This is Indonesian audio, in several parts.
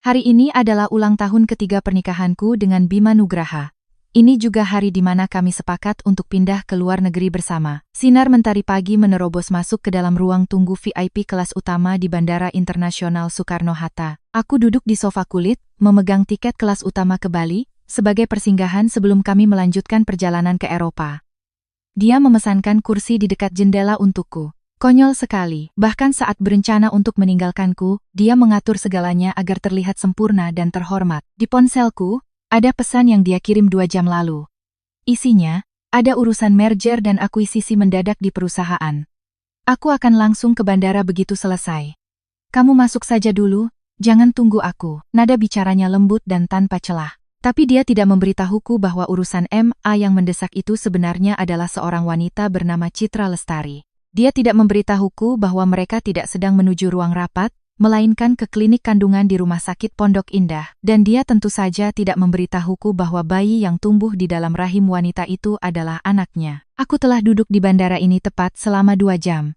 Hari ini adalah ulang tahun ketiga pernikahanku dengan Bima Nugraha. Ini juga hari di mana kami sepakat untuk pindah ke luar negeri bersama. Sinar mentari pagi menerobos masuk ke dalam ruang tunggu VIP kelas utama di Bandara Internasional Soekarno-Hatta. Aku duduk di sofa kulit, memegang tiket kelas utama ke Bali, sebagai persinggahan sebelum kami melanjutkan perjalanan ke Eropa. Dia memesankan kursi di dekat jendela untukku. Konyol sekali, bahkan saat berencana untuk meninggalkanku, dia mengatur segalanya agar terlihat sempurna dan terhormat. Di ponselku, ada pesan yang dia kirim 2 jam lalu. Isinya, ada urusan merger dan akuisisi mendadak di perusahaan. Aku akan langsung ke bandara begitu selesai. Kamu masuk saja dulu, jangan tunggu aku. Nada bicaranya lembut dan tanpa celah. Tapi dia tidak memberitahuku bahwa urusan MA yang mendesak itu sebenarnya adalah seorang wanita bernama Citra Lestari. Dia tidak memberitahuku bahwa mereka tidak sedang menuju ruang rapat, melainkan ke klinik kandungan di Rumah Sakit Pondok Indah. Dan dia tentu saja tidak memberitahuku bahwa bayi yang tumbuh di dalam rahim wanita itu adalah anaknya. Aku telah duduk di bandara ini tepat selama 2 jam.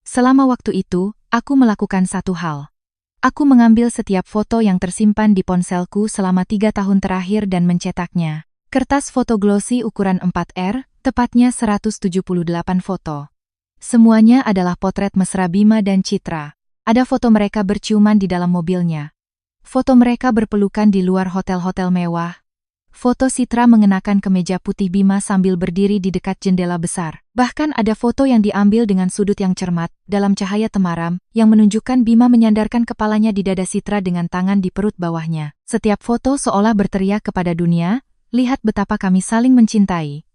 Selama waktu itu, aku melakukan satu hal. Aku mengambil setiap foto yang tersimpan di ponselku selama 3 tahun terakhir dan mencetaknya. Kertas foto glossy ukuran 4R, tepatnya 178 foto. Semuanya adalah potret mesra Bima dan Citra. Ada foto mereka berciuman di dalam mobilnya. Foto mereka berpelukan di luar hotel-hotel mewah. Foto Citra mengenakan kemeja putih Bima sambil berdiri di dekat jendela besar. Bahkan ada foto yang diambil dengan sudut yang cermat, dalam cahaya temaram, yang menunjukkan Bima menyandarkan kepalanya di dada Citra dengan tangan di perut bawahnya. Setiap foto seolah berteriak kepada dunia, lihat betapa kami saling mencintai.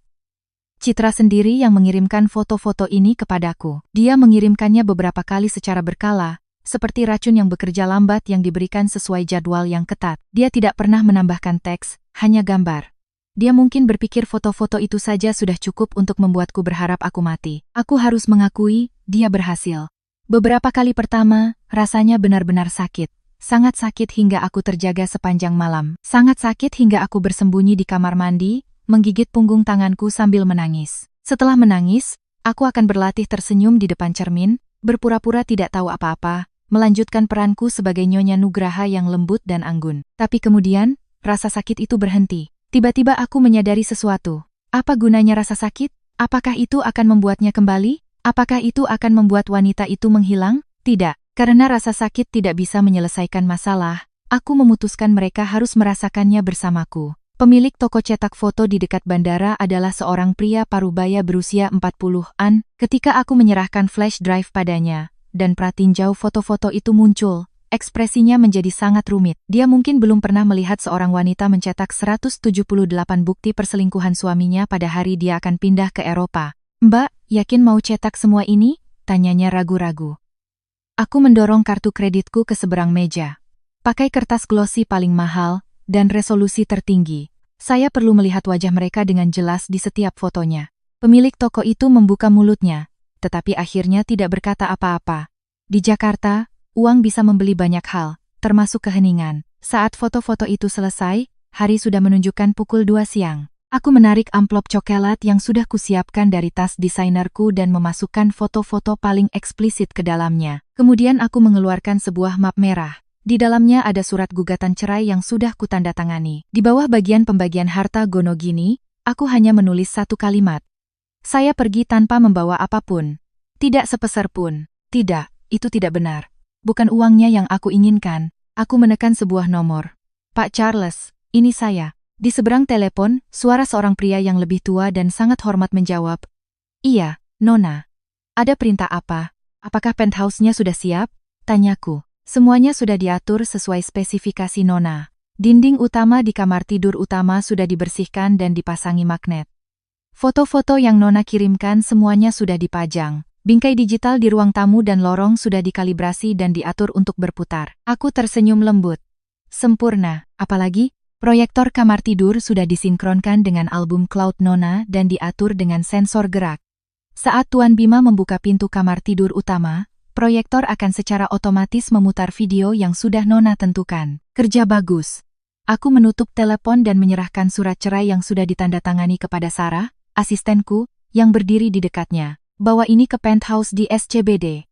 Citra sendiri yang mengirimkan foto-foto ini kepadaku. Dia mengirimkannya beberapa kali secara berkala, seperti racun yang bekerja lambat yang diberikan sesuai jadwal yang ketat. Dia tidak pernah menambahkan teks, hanya gambar. Dia mungkin berpikir foto-foto itu saja sudah cukup untuk membuatku berharap aku mati. Aku harus mengakui, dia berhasil. Beberapa kali pertama, rasanya benar-benar sakit. Sangat sakit hingga aku terjaga sepanjang malam. Sangat sakit hingga aku bersembunyi di kamar mandi, menggigit punggung tanganku sambil menangis. Setelah menangis, aku akan berlatih tersenyum di depan cermin, berpura-pura tidak tahu apa-apa, melanjutkan peranku sebagai Nyonya Nugraha yang lembut dan anggun. Tapi kemudian, rasa sakit itu berhenti. Tiba-tiba aku menyadari sesuatu. Apa gunanya rasa sakit? Apakah itu akan membuatnya kembali? Apakah itu akan membuat wanita itu menghilang? Tidak, karena rasa sakit tidak bisa menyelesaikan masalah. Aku memutuskan mereka harus merasakannya bersamaku. Pemilik toko cetak foto di dekat bandara adalah seorang pria parubaya berusia 40-an. Ketika aku menyerahkan flash drive padanya, dan pratinjau foto-foto itu muncul, ekspresinya menjadi sangat rumit. Dia mungkin belum pernah melihat seorang wanita mencetak 178 bukti perselingkuhan suaminya pada hari dia akan pindah ke Eropa. "Mbak, yakin mau cetak semua ini?" tanyanya ragu-ragu. Aku mendorong kartu kreditku ke seberang meja. Pakai kertas glossy paling mahal, dan resolusi tertinggi. Saya perlu melihat wajah mereka dengan jelas di setiap fotonya. Pemilik toko itu membuka mulutnya, tetapi akhirnya tidak berkata apa-apa. Di Jakarta, uang bisa membeli banyak hal, termasuk keheningan. Saat foto-foto itu selesai, hari sudah menunjukkan pukul 2 siang. Aku menarik amplop coklat yang sudah kusiapkan dari tas desainerku dan memasukkan foto-foto paling eksplisit ke dalamnya. Kemudian aku mengeluarkan sebuah map merah. Di dalamnya ada surat gugatan cerai yang sudah kutandatangani. Di bawah bagian pembagian harta Gonogini, aku hanya menulis satu kalimat. Saya pergi tanpa membawa apapun. Tidak sepeser pun. Tidak, itu tidak benar. Bukan uangnya yang aku inginkan. Aku menekan sebuah nomor. "Pak Charles, ini saya." Di seberang telepon, suara seorang pria yang lebih tua dan sangat hormat menjawab. "Iya, Nona. Ada perintah apa? Apakah penthouse-nya sudah siap?" tanyaku. Semuanya sudah diatur sesuai spesifikasi Nona. Dinding utama di kamar tidur utama sudah dibersihkan dan dipasangi magnet. Foto-foto yang Nona kirimkan semuanya sudah dipajang. Bingkai digital di ruang tamu dan lorong sudah dikalibrasi dan diatur untuk berputar. Aku tersenyum lembut. Sempurna, apalagi, proyektor kamar tidur sudah disinkronkan dengan album Cloud Nona dan diatur dengan sensor gerak. Saat Tuan Bima membuka pintu kamar tidur utama, proyektor akan secara otomatis memutar video yang sudah Nona tentukan. Kerja bagus. Aku menutup telepon dan menyerahkan surat cerai yang sudah ditandatangani kepada Sarah, asistenku, yang berdiri di dekatnya. "Bawa ini ke penthouse di SCBD.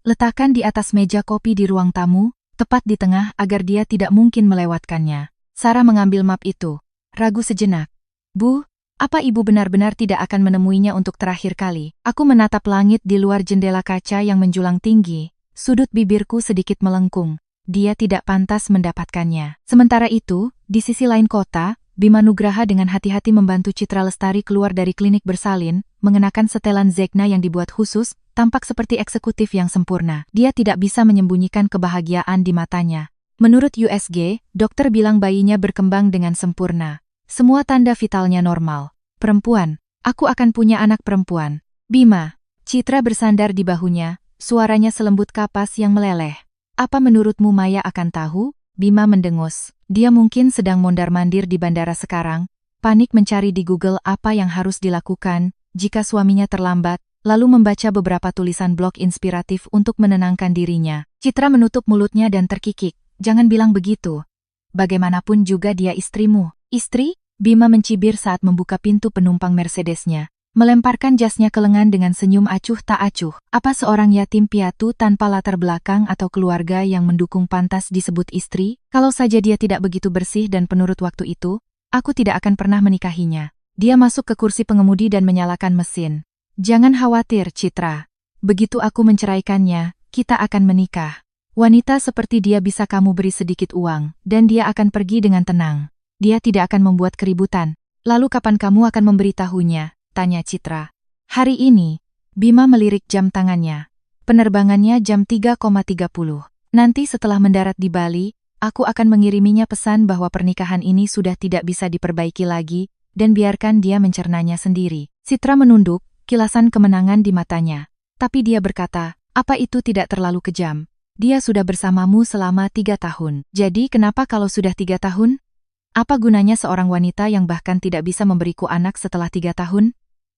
Letakkan di atas meja kopi di ruang tamu, tepat di tengah agar dia tidak mungkin melewatkannya. Sarah mengambil map itu. Ragu sejenak. Bu, apa ibu benar-benar tidak akan menemuinya untuk terakhir kali? Aku menatap langit di luar jendela kaca yang menjulang tinggi. Sudut bibirku sedikit melengkung. Dia tidak pantas mendapatkannya. Sementara itu, di sisi lain kota, Bima Nugraha dengan hati-hati membantu Citra Lestari keluar dari klinik bersalin, mengenakan setelan Zegna yang dibuat khusus, tampak seperti eksekutif yang sempurna. Dia tidak bisa menyembunyikan kebahagiaan di matanya. Menurut USG, dokter bilang bayinya berkembang dengan sempurna. Semua tanda vitalnya normal. Perempuan, aku akan punya anak perempuan. Bima, Citra bersandar di bahunya, suaranya selembut kapas yang meleleh. Apa menurutmu Maya akan tahu? Bima mendengus. Dia mungkin sedang mondar-mandir di bandara sekarang, panik mencari di Google apa yang harus dilakukan jika suaminya terlambat, lalu membaca beberapa tulisan blog inspiratif untuk menenangkan dirinya. Citra menutup mulutnya dan terkikik. Jangan bilang begitu. Bagaimanapun juga dia istrimu. Istri? Bima mencibir saat membuka pintu penumpang Mercedesnya. Melemparkan jasnya ke lengan dengan senyum acuh tak acuh. Apa seorang yatim piatu tanpa latar belakang atau keluarga yang mendukung pantas disebut istri? Kalau saja dia tidak begitu bersih dan penurut waktu itu, aku tidak akan pernah menikahinya. Dia masuk ke kursi pengemudi dan menyalakan mesin. Jangan khawatir, Citra. Begitu aku menceraikannya, kita akan menikah. Wanita seperti dia bisa kamu beri sedikit uang, dan dia akan pergi dengan tenang. Dia tidak akan membuat keributan. Lalu kapan kamu akan memberitahunya? Tanya Citra. Hari ini, Bima melirik jam tangannya. Penerbangannya jam 3,30. Nanti setelah mendarat di Bali, aku akan mengiriminya pesan bahwa pernikahan ini sudah tidak bisa diperbaiki lagi, dan biarkan dia mencernanya sendiri. Citra menunduk, kilasan kemenangan di matanya. Tapi dia berkata, apa itu tidak terlalu kejam? Dia sudah bersamamu selama 3 tahun. Jadi kenapa kalau sudah 3 tahun? Apa gunanya seorang wanita yang bahkan tidak bisa memberiku anak setelah 3 tahun?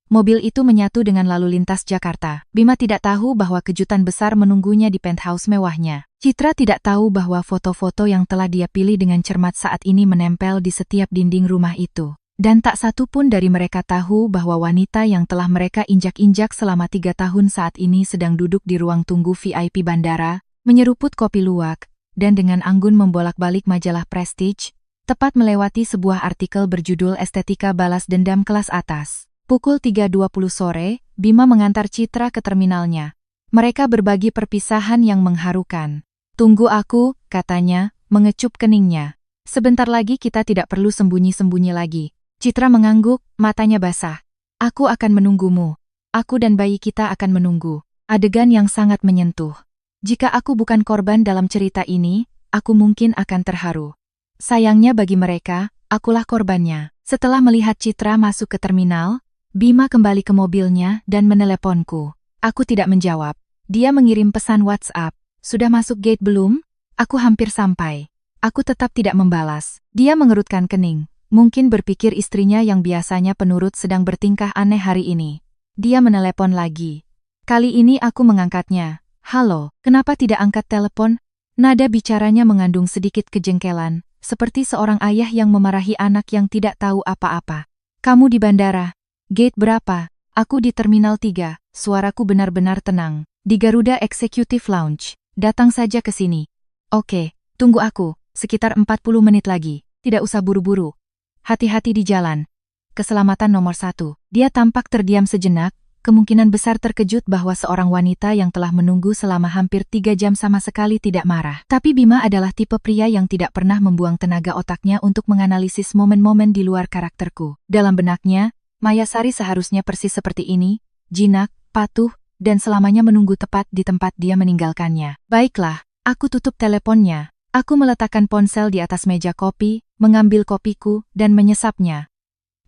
Mobil itu menyatu dengan lalu lintas Jakarta. Bima tidak tahu bahwa kejutan besar menunggunya di penthouse mewahnya. Citra tidak tahu bahwa foto-foto yang telah dia pilih dengan cermat saat ini menempel di setiap dinding rumah itu. Dan tak satu pun dari mereka tahu bahwa wanita yang telah mereka injak-injak selama 3 tahun saat ini sedang duduk di ruang tunggu VIP bandara, menyeruput kopi luwak, dan dengan anggun membolak-balik majalah Prestige, tepat melewati sebuah artikel berjudul Estetika Balas Dendam Kelas Atas. Pukul 3.20 sore, Bima mengantar Citra ke terminalnya. Mereka berbagi perpisahan yang mengharukan. Tunggu aku, katanya, mengecup keningnya. Sebentar lagi kita tidak perlu sembunyi-sembunyi lagi. Citra mengangguk, matanya basah. Aku akan menunggumu. Aku dan bayi kita akan menunggu. Adegan yang sangat menyentuh. Jika aku bukan korban dalam cerita ini, aku mungkin akan terharu. Sayangnya bagi mereka, akulah korbannya. Setelah melihat Citra masuk ke terminal, Bima kembali ke mobilnya dan meneleponku. Aku tidak menjawab. Dia mengirim pesan WhatsApp. Sudah masuk gate belum? Aku hampir sampai. Aku tetap tidak membalas. Dia mengerutkan kening. Mungkin berpikir istrinya yang biasanya penurut sedang bertingkah aneh hari ini. Dia menelepon lagi. Kali ini aku mengangkatnya. Halo, kenapa tidak angkat telepon? Nada bicaranya mengandung sedikit kejengkelan, seperti seorang ayah yang memarahi anak yang tidak tahu apa-apa. Kamu di bandara. Gate berapa? Aku di Terminal 3, suaraku benar-benar tenang. Di Garuda Executive Lounge. Datang saja ke sini. Oke, tunggu aku, sekitar 40 menit lagi. Tidak usah buru-buru. Hati-hati di jalan. Keselamatan nomor 1. Dia tampak terdiam sejenak, kemungkinan besar terkejut bahwa seorang wanita yang telah menunggu selama hampir 3 jam sama sekali tidak marah. Tapi Bima adalah tipe pria yang tidak pernah membuang tenaga otaknya untuk menganalisis momen-momen di luar karakterku. Dalam benaknya, Mayasari seharusnya persis seperti ini, jinak, patuh, dan selamanya menunggu tepat di tempat dia meninggalkannya. Baiklah, aku tutup teleponnya. Aku meletakkan ponsel di atas meja kopi, mengambil kopiku, dan menyesapnya.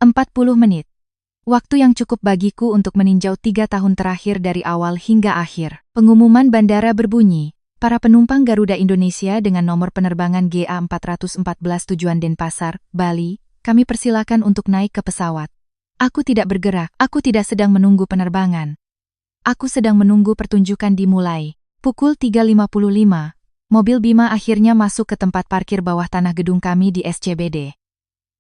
40 menit. Waktu yang cukup bagiku untuk meninjau 3 tahun terakhir dari awal hingga akhir. Pengumuman bandara berbunyi. Para penumpang Garuda Indonesia dengan nomor penerbangan GA414 tujuan Denpasar, Bali, kami persilakan untuk naik ke pesawat. Aku tidak bergerak, aku tidak sedang menunggu penerbangan. Aku sedang menunggu pertunjukan dimulai. Pukul 3.55, mobil Bima akhirnya masuk ke tempat parkir bawah tanah gedung kami di SCBD.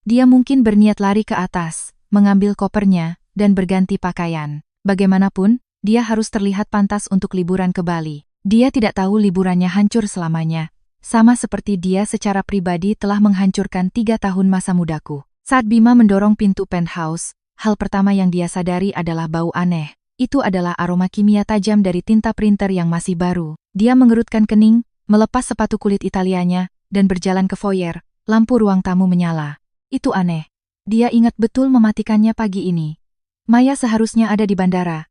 Dia mungkin berniat lari ke atas, mengambil kopernya, dan berganti pakaian. Bagaimanapun, dia harus terlihat pantas untuk liburan ke Bali. Dia tidak tahu liburannya hancur selamanya. Sama seperti dia secara pribadi telah menghancurkan 3 tahun masa mudaku. Saat Bima mendorong pintu penthouse, hal pertama yang dia sadari adalah bau aneh. Itu adalah aroma kimia tajam dari tinta printer yang masih baru. Dia mengerutkan kening, melepas sepatu kulit Italianya, dan berjalan ke foyer. Lampu ruang tamu menyala. Itu aneh. Dia ingat betul mematikannya pagi ini. Maya seharusnya ada di bandara.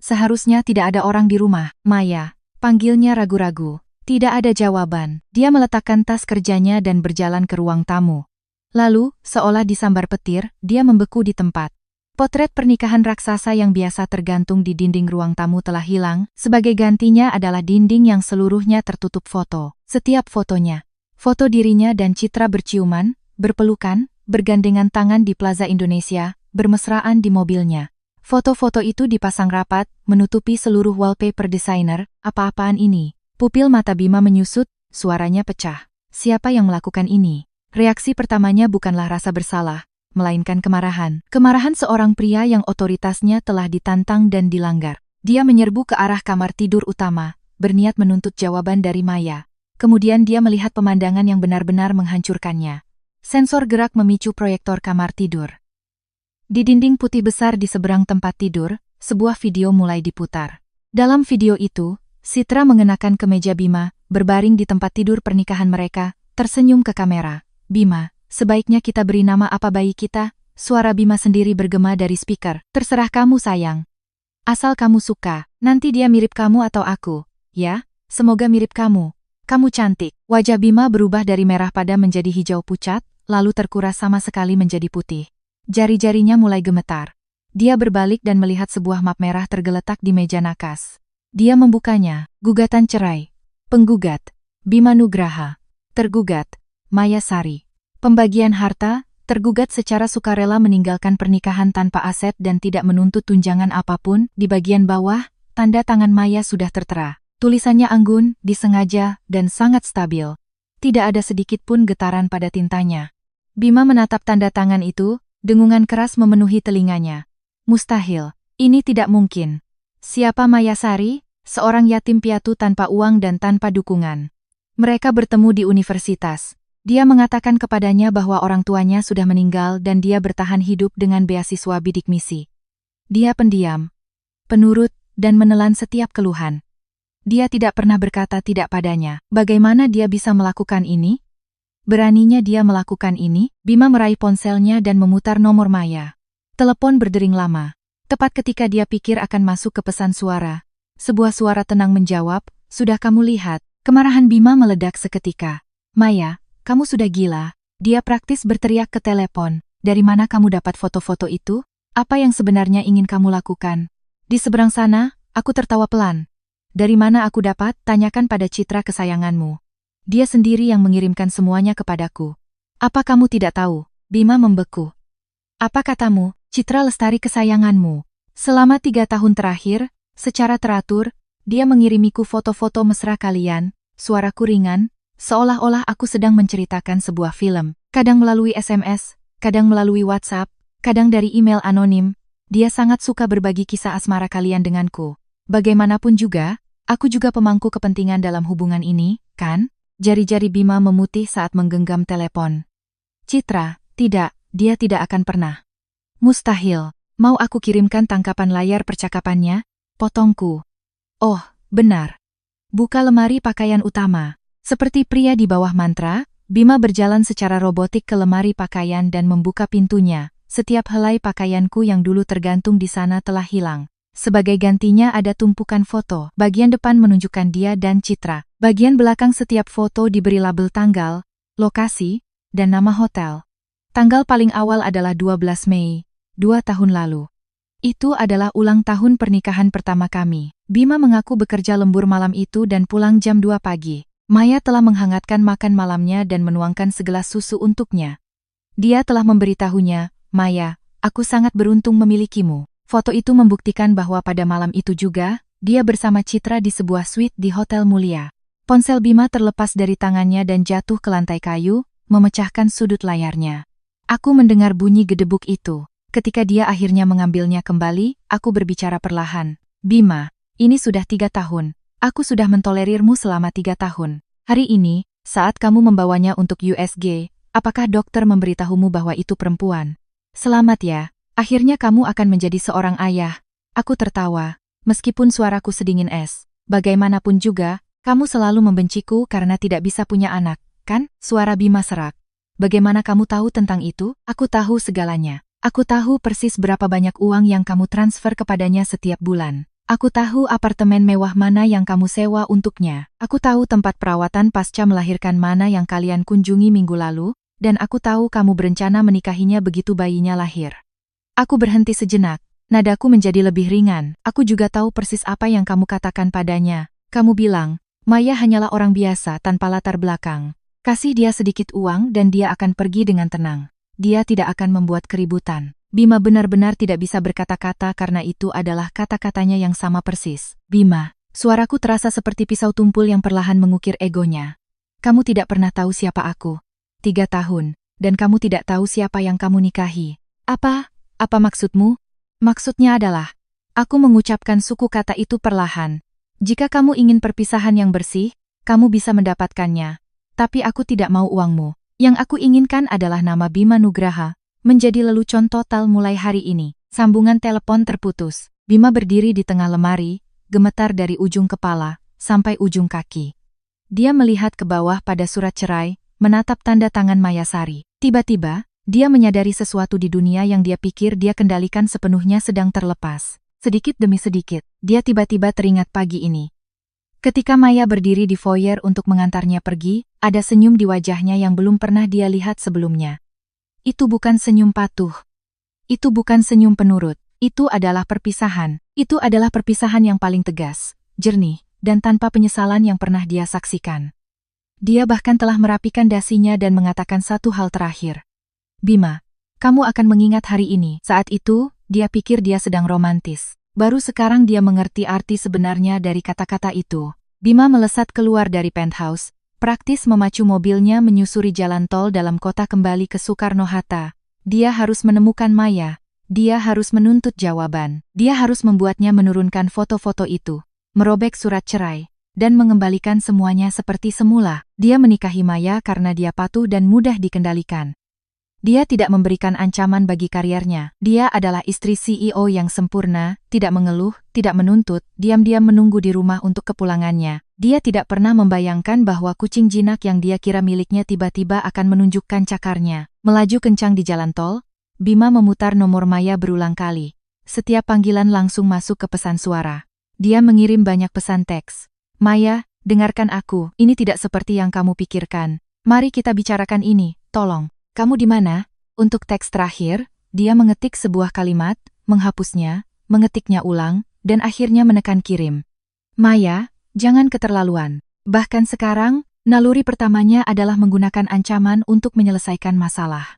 Seharusnya tidak ada orang di rumah. Maya, panggilnya ragu-ragu. Tidak ada jawaban. Dia meletakkan tas kerjanya dan berjalan ke ruang tamu. Lalu, seolah disambar petir, dia membeku di tempat. Potret pernikahan raksasa yang biasa tergantung di dinding ruang tamu telah hilang, sebagai gantinya adalah dinding yang seluruhnya tertutup foto. Setiap fotonya, foto dirinya dan Citra berciuman, berpelukan, bergandengan tangan di Plaza Indonesia, bermesraan di mobilnya. Foto-foto itu dipasang rapat, menutupi seluruh wallpaper desainer. Apa-apaan ini? Pupil mata Bima menyusut, suaranya pecah. Siapa yang melakukan ini? Reaksi pertamanya bukanlah rasa bersalah, melainkan kemarahan. Kemarahan seorang pria yang otoritasnya telah ditantang dan dilanggar. Dia menyerbu ke arah kamar tidur utama, berniat menuntut jawaban dari Maya. Kemudian dia melihat pemandangan yang benar-benar menghancurkannya. Sensor gerak memicu proyektor kamar tidur. Di dinding putih besar di seberang tempat tidur, sebuah video mulai diputar. Dalam video itu, Citra mengenakan kemeja Bima, berbaring di tempat tidur pernikahan mereka, tersenyum ke kamera. Bima, sebaiknya kita beri nama apa bayi kita? Suara Bima sendiri bergema dari speaker. Terserah kamu sayang. Asal kamu suka, nanti dia mirip kamu atau aku. Ya, semoga mirip kamu. Kamu cantik. Wajah Bima berubah dari merah pada menjadi hijau pucat, lalu terkuras sama sekali menjadi putih. Jari-jarinya mulai gemetar. Dia berbalik dan melihat sebuah map merah tergeletak di meja nakas. Dia membukanya. Gugatan cerai. Penggugat, Bima Nugraha. Tergugat, Maya Sari. Pembagian harta, tergugat secara sukarela meninggalkan pernikahan tanpa aset dan tidak menuntut tunjangan apapun. Di bagian bawah, tanda tangan Maya sudah tertera. Tulisannya anggun, disengaja, dan sangat stabil. Tidak ada sedikit pun getaran pada tintanya. Bima menatap tanda tangan itu, dengungan keras memenuhi telinganya. Mustahil, ini tidak mungkin. Siapa Maya Sari? Seorang yatim piatu tanpa uang dan tanpa dukungan. Mereka bertemu di universitas. Dia mengatakan kepadanya bahwa orang tuanya sudah meninggal dan dia bertahan hidup dengan beasiswa bidik misi. Dia pendiam, penurut, dan menelan setiap keluhan. Dia tidak pernah berkata tidak padanya. Bagaimana dia bisa melakukan ini? Beraninya dia melakukan ini? Bima meraih ponselnya dan memutar nomor Maya. Telepon berdering lama. Tepat ketika dia pikir akan masuk ke pesan suara, sebuah suara tenang menjawab, "Sudah kamu lihat?" Kemarahan Bima meledak seketika. "Maya, kamu sudah gila." Dia praktis berteriak ke telepon. "Dari mana kamu dapat foto-foto itu? Apa yang sebenarnya ingin kamu lakukan?" "Di seberang sana," aku tertawa pelan. "Dari mana aku dapat? Tanyakan pada Citra kesayanganmu. Dia sendiri yang mengirimkan semuanya kepadaku." "Apa kamu tidak tahu?" Bima membeku. "Apa katamu? Citra Lestari kesayanganmu. Selama 3 tahun terakhir, secara teratur, dia mengirimiku foto-foto mesra kalian." Suaraku ringan, seolah-olah aku sedang menceritakan sebuah film. Kadang melalui SMS, kadang melalui WhatsApp, kadang dari email anonim. Dia sangat suka berbagi kisah asmara kalian denganku. Bagaimanapun juga, aku juga pemangku kepentingan dalam hubungan ini, kan? Jari-jari Bima memutih saat menggenggam telepon. "Citra, tidak, dia tidak akan pernah." "Mustahil. Mau aku kirimkan tangkapan layar percakapannya?" Potongku. "Oh, benar." Buka lemari pakaian utama. Seperti pria di bawah mantra, Bima berjalan secara robotik ke lemari pakaian dan membuka pintunya. Setiap helai pakaianku yang dulu tergantung di sana telah hilang. Sebagai gantinya ada tumpukan foto. Bagian depan menunjukkan dia dan Citra. Bagian belakang setiap foto diberi label tanggal, lokasi, dan nama hotel. Tanggal paling awal adalah 12 Mei. 2 tahun lalu. Itu adalah ulang tahun pernikahan pertama kami. Bima mengaku bekerja lembur malam itu dan pulang jam 2 pagi. Maya telah menghangatkan makan malamnya dan menuangkan segelas susu untuknya. Dia telah memberitahunya, "Maya, aku sangat beruntung memilikimu." Foto itu membuktikan bahwa pada malam itu juga, dia bersama Citra di sebuah suite di hotel mulia. Ponsel Bima terlepas dari tangannya dan jatuh ke lantai kayu, memecahkan sudut layarnya. Aku mendengar bunyi gedebuk itu. Ketika dia akhirnya mengambilnya kembali, aku berbicara perlahan. "Bima, ini sudah 3 tahun. Aku sudah mentolerirmu selama 3 tahun. Hari ini, Saat kamu membawanya untuk USG, apakah dokter memberitahumu bahwa itu perempuan? Selamat ya, akhirnya kamu akan menjadi seorang ayah. Aku tertawa, meskipun suaraku sedingin es. Bagaimanapun juga, kamu selalu membenciku karena tidak bisa punya anak, kan? Suara Bima serak. Bagaimana kamu tahu tentang itu? Aku tahu segalanya. Aku tahu persis berapa banyak uang yang kamu transfer kepadanya setiap bulan. Aku tahu apartemen mewah mana yang kamu sewa untuknya. Aku tahu tempat perawatan pasca melahirkan mana yang kalian kunjungi minggu lalu, dan aku tahu kamu berencana menikahinya begitu bayinya lahir. Aku berhenti sejenak. Nadaku menjadi lebih ringan. Aku juga tahu persis apa yang kamu katakan padanya. Kamu bilang, Maya hanyalah orang biasa tanpa latar belakang. Kasih dia sedikit uang dan dia akan pergi dengan tenang. Dia tidak akan membuat keributan. Bima benar-benar tidak bisa berkata-kata karena itu adalah kata-katanya yang sama persis. Bima, suaraku terasa seperti pisau tumpul yang perlahan mengukir egonya. Kamu tidak pernah tahu siapa aku. 3 tahun, dan kamu tidak tahu siapa yang kamu nikahi. Apa maksudmu? Maksudnya adalah, aku mengucapkan suku kata itu perlahan. Jika kamu ingin perpisahan yang bersih, kamu bisa mendapatkannya. Tapi aku tidak mau uangmu. Yang aku inginkan adalah nama Bima Nugraha, menjadi lelucon total mulai hari ini. Sambungan telepon terputus. Bima berdiri di tengah lemari, gemetar dari ujung kepala sampai ujung kaki. Dia melihat ke bawah pada surat cerai, menatap tanda tangan Mayasari. Tiba-tiba, dia menyadari sesuatu di dunia yang dia pikir dia kendalikan sepenuhnya sedang terlepas. Sedikit demi sedikit, dia tiba-tiba teringat pagi ini. Ketika Maya berdiri di foyer untuk mengantarnya pergi, ada senyum di wajahnya yang belum pernah dia lihat sebelumnya. Itu bukan senyum patuh. Itu bukan senyum penurut. Itu adalah perpisahan. Itu adalah perpisahan yang paling tegas, jernih, dan tanpa penyesalan yang pernah dia saksikan. Dia bahkan telah merapikan dasinya dan mengatakan satu hal terakhir. Bima, kamu akan mengingat hari ini. Saat itu, dia pikir dia sedang romantis. Baru sekarang dia mengerti arti sebenarnya dari kata-kata itu. Bima melesat keluar dari penthouse, praktis memacu mobilnya menyusuri jalan tol dalam kota kembali ke Soekarno-Hatta. Dia harus menemukan Maya. Dia harus menuntut jawaban. Dia harus membuatnya menurunkan foto-foto itu, merobek surat cerai, dan mengembalikan semuanya seperti semula. Dia menikahi Maya karena dia patuh dan mudah dikendalikan. Dia tidak memberikan ancaman bagi karirnya. Dia adalah istri CEO yang sempurna, tidak mengeluh, tidak menuntut, diam-diam menunggu di rumah untuk kepulangannya. Dia tidak pernah membayangkan bahwa kucing jinak yang dia kira miliknya tiba-tiba akan menunjukkan cakarnya. Melaju kencang di jalan tol, Bima memutar nomor Maya berulang kali. Setiap panggilan langsung masuk ke pesan suara. Dia mengirim banyak pesan teks. Maya, dengarkan aku, ini tidak seperti yang kamu pikirkan. Mari kita bicarakan ini, tolong. Kamu di mana? Untuk teks terakhir, dia mengetik sebuah kalimat, menghapusnya, mengetiknya ulang, dan akhirnya menekan kirim. Maya, jangan keterlaluan. Bahkan sekarang, naluri pertamanya adalah menggunakan ancaman untuk menyelesaikan masalah.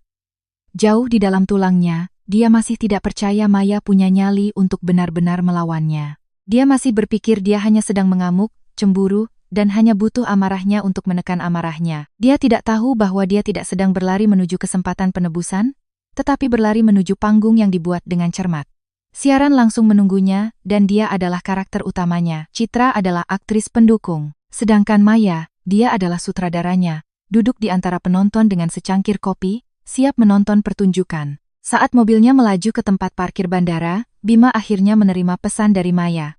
Jauh di dalam tulangnya, dia masih tidak percaya Maya punya nyali untuk benar-benar melawannya. Dia masih berpikir dia hanya sedang mengamuk, cemburu, dan hanya butuh amarahnya untuk menekan amarahnya. Dia tidak tahu bahwa dia tidak sedang berlari menuju kesempatan penebusan, tetapi berlari menuju panggung yang dibuat dengan cermat. Siaran langsung menunggunya, dan dia adalah karakter utamanya. Citra adalah aktris pendukung. Sedangkan Maya, dia adalah sutradaranya, duduk di antara penonton dengan secangkir kopi, siap menonton pertunjukan. Saat mobilnya melaju ke tempat parkir bandara, Bima akhirnya menerima pesan dari Maya.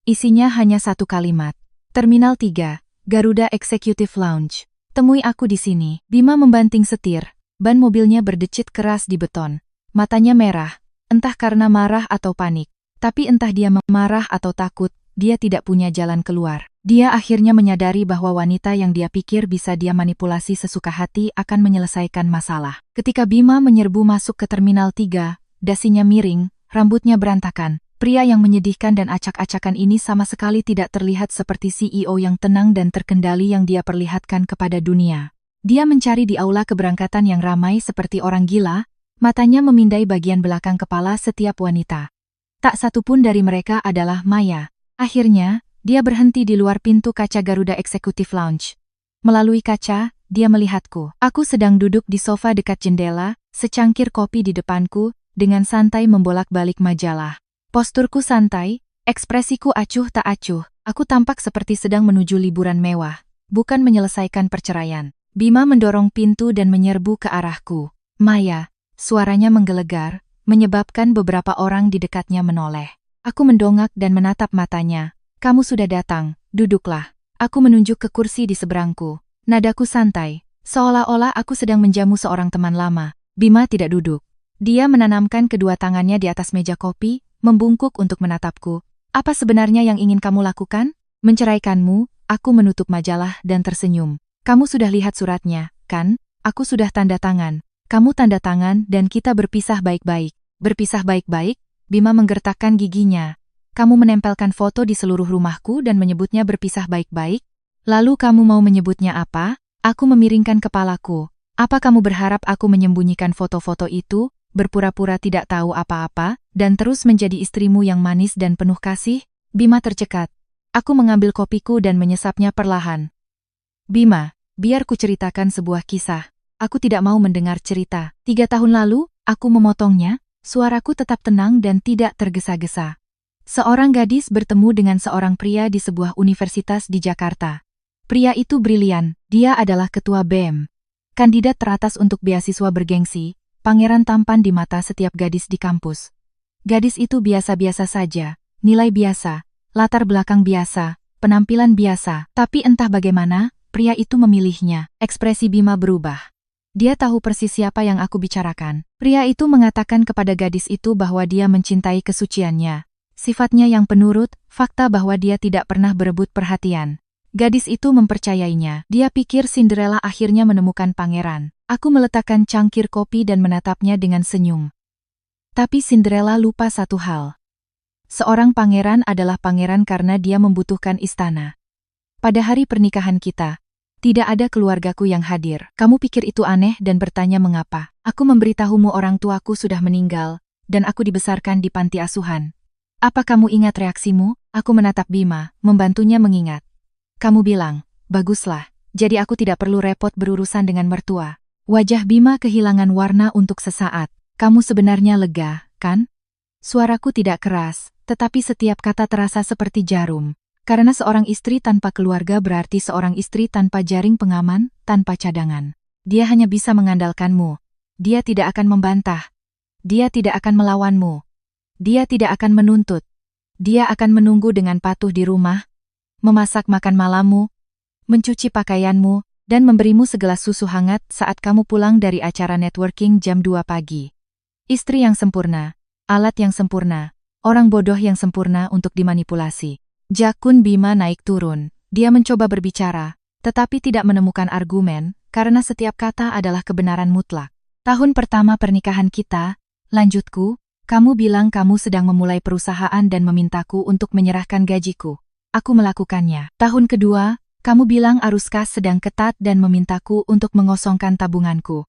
Isinya hanya satu kalimat. Terminal 3, Garuda Executive Lounge. Temui aku di sini. Bima membanting setir. Ban mobilnya berdecit keras di beton. Matanya merah, entah karena marah atau panik. Tapi entah dia marah atau takut, dia tidak punya jalan keluar. Dia akhirnya menyadari bahwa wanita yang dia pikir bisa dia manipulasi sesuka hati akan menyelesaikan masalah. Ketika Bima menyerbu masuk ke Terminal 3, dasinya miring, rambutnya berantakan. Pria yang menyedihkan dan acak-acakan ini sama sekali tidak terlihat seperti CEO yang tenang dan terkendali yang dia perlihatkan kepada dunia. Dia mencari di aula keberangkatan yang ramai seperti orang gila, matanya memindai bagian belakang kepala setiap wanita. Tak satu pun dari mereka adalah Maya. Akhirnya, dia berhenti di luar pintu kaca Garuda Executive Lounge. Melalui kaca, dia melihatku. Aku sedang duduk di sofa dekat jendela, secangkir kopi di depanku, dengan santai membolak-balik majalah. Posturku santai, ekspresiku acuh tak acuh, aku tampak seperti sedang menuju liburan mewah. bukan menyelesaikan perceraian. Bima mendorong pintu dan menyerbu ke arahku. Maya, suaranya menggelegar, menyebabkan beberapa orang di dekatnya menoleh. Aku mendongak dan menatap matanya. Kamu sudah datang, duduklah. Aku menunjuk ke kursi di seberangku. Nadaku santai, seolah-olah aku sedang menjamu seorang teman lama. Bima tidak duduk. Dia menanamkan kedua tangannya di atas meja kopi, membungkuk untuk menatapku. Apa sebenarnya yang ingin kamu lakukan? Menceraikanmu. Aku menutup majalah dan tersenyum. Kamu sudah lihat suratnya, kan? Aku sudah tanda tangan. Kamu tanda tangan dan kita berpisah baik-baik. Berpisah baik-baik? Bima menggertakkan giginya. Kamu menempelkan foto di seluruh rumahku dan menyebutnya berpisah baik-baik? Lalu kamu mau menyebutnya apa? Aku memiringkan kepalaku. Apa kamu berharap aku menyembunyikan foto-foto itu, berpura-pura tidak tahu apa-apa, dan terus menjadi istrimu yang manis dan penuh kasih? Bima tercekat. Aku mengambil kopiku dan menyesapnya perlahan. Bima, biar ku ceritakan sebuah kisah. Aku tidak mau mendengar cerita. 3 tahun lalu, aku memotongnya, suaraku tetap tenang dan tidak tergesa-gesa. Seorang gadis bertemu dengan seorang pria di sebuah universitas di Jakarta. Pria itu brilian, dia adalah ketua BEM. Kandidat teratas untuk beasiswa bergengsi, pangeran tampan di mata setiap gadis di kampus. Gadis itu biasa-biasa saja, nilai biasa, latar belakang biasa, penampilan biasa. Tapi entah bagaimana, pria itu memilihnya. Ekspresi Bima berubah. Dia tahu persis siapa yang aku bicarakan. Pria itu mengatakan kepada gadis itu bahwa dia mencintai kesuciannya. Sifatnya yang penurut, fakta bahwa dia tidak pernah berebut perhatian. Gadis itu mempercayainya. Dia pikir Cinderella akhirnya menemukan pangeran. Aku meletakkan cangkir kopi dan menatapnya dengan senyum. Tapi Cinderella lupa satu hal. Seorang pangeran adalah pangeran karena dia membutuhkan istana. Pada hari pernikahan kita, tidak ada keluargaku yang hadir. Kamu pikir itu aneh dan bertanya mengapa. Aku memberitahumu orang tuaku sudah meninggal, dan aku dibesarkan di panti asuhan. Apa kamu ingat reaksimu? Aku menatap Bima, membantunya mengingat. Kamu bilang, baguslah, jadi aku tidak perlu repot berurusan dengan mertua. Wajah Bima kehilangan warna untuk sesaat. Kamu sebenarnya lega, kan? Suaraku tidak keras, tetapi setiap kata terasa seperti jarum. Karena seorang istri tanpa keluarga berarti seorang istri tanpa jaring pengaman, tanpa cadangan. Dia hanya bisa mengandalkanmu. Dia tidak akan membantah. Dia tidak akan melawanmu. Dia tidak akan menuntut. Dia akan menunggu dengan patuh di rumah, memasak makan malammu, mencuci pakaianmu, dan memberimu segelas susu hangat saat kamu pulang dari acara networking jam 2 pagi. Istri yang sempurna, alat yang sempurna, orang bodoh yang sempurna untuk dimanipulasi. Jakun Bima naik turun. Dia mencoba berbicara, tetapi tidak menemukan argumen, karena setiap kata adalah kebenaran mutlak. Tahun pertama pernikahan kita, lanjutku, kamu bilang kamu sedang memulai perusahaan dan memintaku untuk menyerahkan gajiku. Aku melakukannya. Tahun kedua, kamu bilang arus kas sedang ketat dan memintaku untuk mengosongkan tabunganku.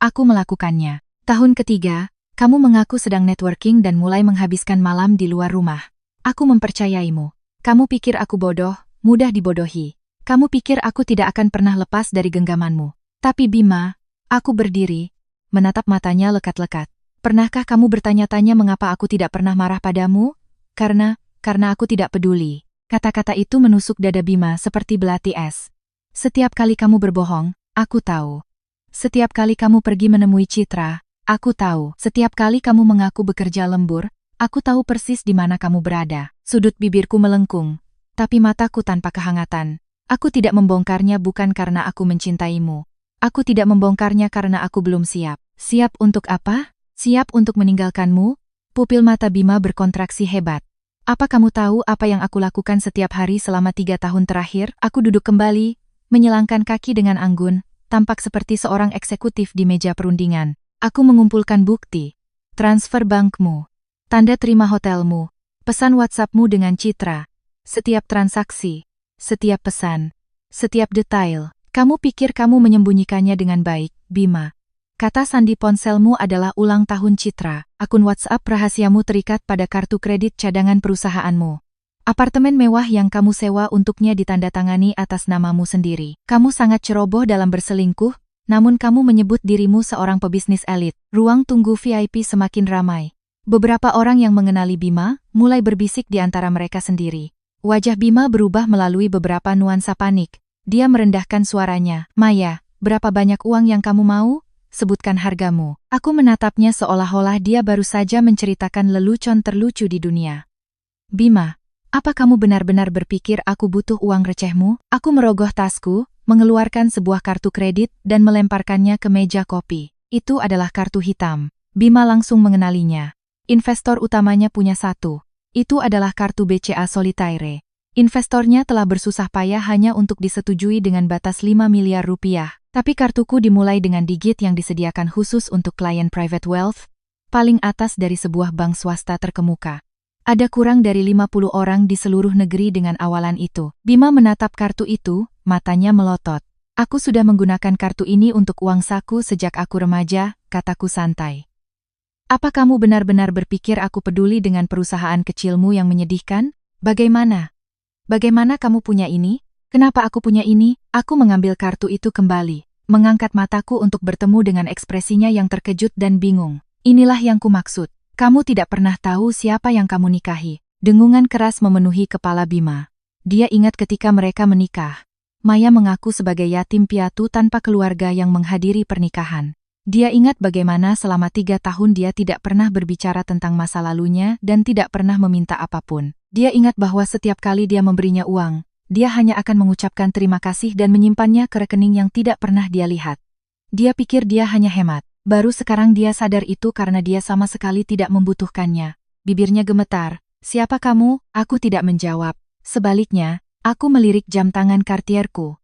Aku melakukannya. Tahun ketiga, kamu mengaku sedang networking dan mulai menghabiskan malam di luar rumah. Aku mempercayaimu. Kamu pikir aku bodoh, mudah dibodohi. Kamu pikir aku tidak akan pernah lepas dari genggamanmu. Tapi Bima, aku berdiri, menatap matanya lekat-lekat. Pernahkah kamu bertanya-tanya mengapa aku tidak pernah marah padamu? Karena aku tidak peduli. Kata-kata itu menusuk dada Bima seperti belati es. Setiap kali kamu berbohong, aku tahu. Setiap kali kamu pergi menemui Citra, aku tahu. Setiap kali kamu mengaku bekerja lembur, aku tahu persis di mana kamu berada. Sudut bibirku melengkung, tapi mataku tanpa kehangatan. Aku tidak membongkarnya bukan karena aku mencintaimu. Aku tidak membongkarnya karena aku belum siap. Siap untuk apa? Siap untuk meninggalkanmu? Pupil mata Bima berkontraksi hebat. Apa kamu tahu apa yang aku lakukan setiap hari selama 3 tahun terakhir? Aku duduk kembali, menyelangkan kaki dengan anggun, tampak seperti seorang eksekutif di meja perundingan. Aku mengumpulkan bukti, transfer bankmu, tanda terima hotelmu, pesan WhatsAppmu dengan Citra, setiap transaksi, setiap pesan, setiap detail. Kamu pikir kamu menyembunyikannya dengan baik, Bima. Kata sandi ponselmu adalah ulang tahun Citra. Akun WhatsApp rahasiamu terikat pada kartu kredit cadangan perusahaanmu. Apartemen mewah yang kamu sewa untuknya ditandatangani atas namamu sendiri. Kamu sangat ceroboh dalam berselingkuh, namun kamu menyebut dirimu seorang pebisnis elit. Ruang tunggu VIP semakin ramai. Beberapa orang yang mengenali Bima mulai berbisik di antara mereka sendiri. Wajah Bima berubah melalui beberapa nuansa panik, Dia merendahkan suaranya. Maya, berapa banyak uang yang kamu mau? Sebutkan hargamu. Aku menatapnya seolah-olah dia baru saja menceritakan lelucon terlucu di dunia. Bima, apa kamu benar-benar berpikir aku butuh uang recehmu? Aku merogoh tasku, mengeluarkan sebuah kartu kredit dan melemparkannya ke meja kopi. Itu adalah kartu hitam. Bima langsung mengenalinya. Investor utamanya punya satu. Itu adalah kartu BCA Solitaire. Investornya telah bersusah payah hanya untuk disetujui dengan batas 5 miliar rupiah. Tapi kartuku dimulai dengan digit yang disediakan khusus untuk klien private wealth, paling atas dari sebuah bank swasta terkemuka. Ada kurang dari 50 orang di seluruh negeri dengan awalan itu. Bima menatap kartu itu, matanya melotot. Aku sudah menggunakan kartu ini untuk uang saku sejak aku remaja, kataku santai. Apa kamu benar-benar berpikir aku peduli dengan perusahaan kecilmu yang menyedihkan? Bagaimana? Bagaimana kamu punya ini? Kenapa aku punya ini? Aku mengambil kartu itu kembali, mengangkat mataku untuk bertemu dengan ekspresinya yang terkejut dan bingung. Inilah yang kumaksud. Kamu tidak pernah tahu siapa yang kamu nikahi. Dengungan keras memenuhi kepala Bima. Dia ingat ketika mereka menikah. Maya mengaku sebagai yatim piatu tanpa keluarga yang menghadiri pernikahan. Dia ingat bagaimana selama 3 tahun dia tidak pernah berbicara tentang masa lalunya dan tidak pernah meminta apapun. Dia ingat bahwa setiap kali dia memberinya uang, dia hanya akan mengucapkan terima kasih dan menyimpannya ke rekening yang tidak pernah dia lihat. Dia pikir dia hanya hemat. Baru sekarang dia sadar itu karena dia sama sekali tidak membutuhkannya. Bibirnya gemetar. Siapa kamu? Aku tidak menjawab. Sebaliknya, aku melirik jam tangan Cartierku.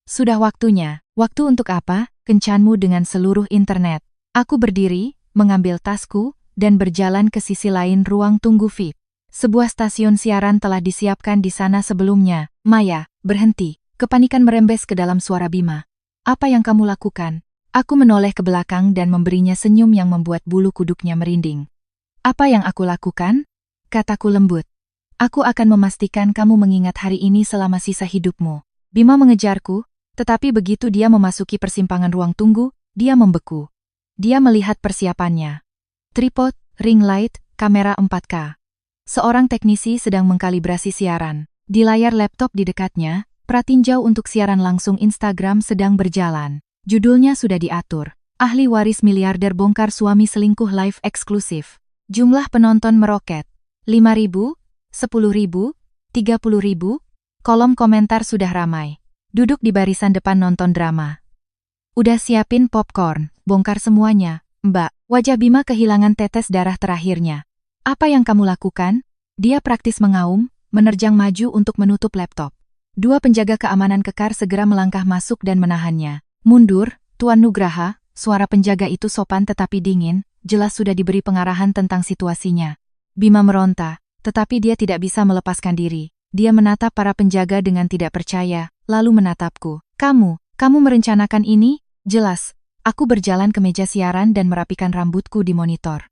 Sudah waktunya. Waktu untuk apa? Kencanmu dengan seluruh internet. Aku berdiri, mengambil tasku, dan berjalan ke sisi lain ruang tunggu VIP. Sebuah stasiun siaran telah disiapkan di sana sebelumnya. Maya, berhenti. Kepanikan merembes ke dalam suara Bima. Apa yang kamu lakukan? Aku menoleh ke belakang dan memberinya senyum yang membuat bulu kuduknya merinding. Apa yang aku lakukan? Kataku lembut. Aku akan memastikan kamu mengingat hari ini selama sisa hidupmu. Bima mengejarku, tetapi begitu dia memasuki persimpangan ruang tunggu, dia membeku. Dia melihat persiapannya. Tripod, ring light, kamera 4K. Seorang teknisi sedang mengkalibrasi siaran. Di layar laptop di dekatnya, pratinjau untuk siaran langsung Instagram sedang berjalan. Judulnya sudah diatur. Ahli waris miliarder bongkar suami selingkuh live eksklusif. Jumlah penonton meroket. 5.000, 10.000, 30.000. Kolom komentar sudah ramai. Duduk di barisan depan nonton drama. Udah siapin popcorn, bongkar semuanya, Mbak. Wajah Bima kehilangan tetes darah terakhirnya. Apa yang kamu lakukan? Dia praktis mengaum, menerjang maju untuk menutup laptop. Dua penjaga keamanan kekar segera melangkah masuk dan menahannya. Mundur, Tuan Nugraha, suara penjaga itu sopan tetapi dingin, jelas sudah diberi pengarahan tentang situasinya. Bima meronta, tetapi dia tidak bisa melepaskan diri. Dia menatap para penjaga dengan tidak percaya, lalu menatapku. Kamu merencanakan ini? Jelas. Aku berjalan ke meja siaran dan merapikan rambutku di monitor.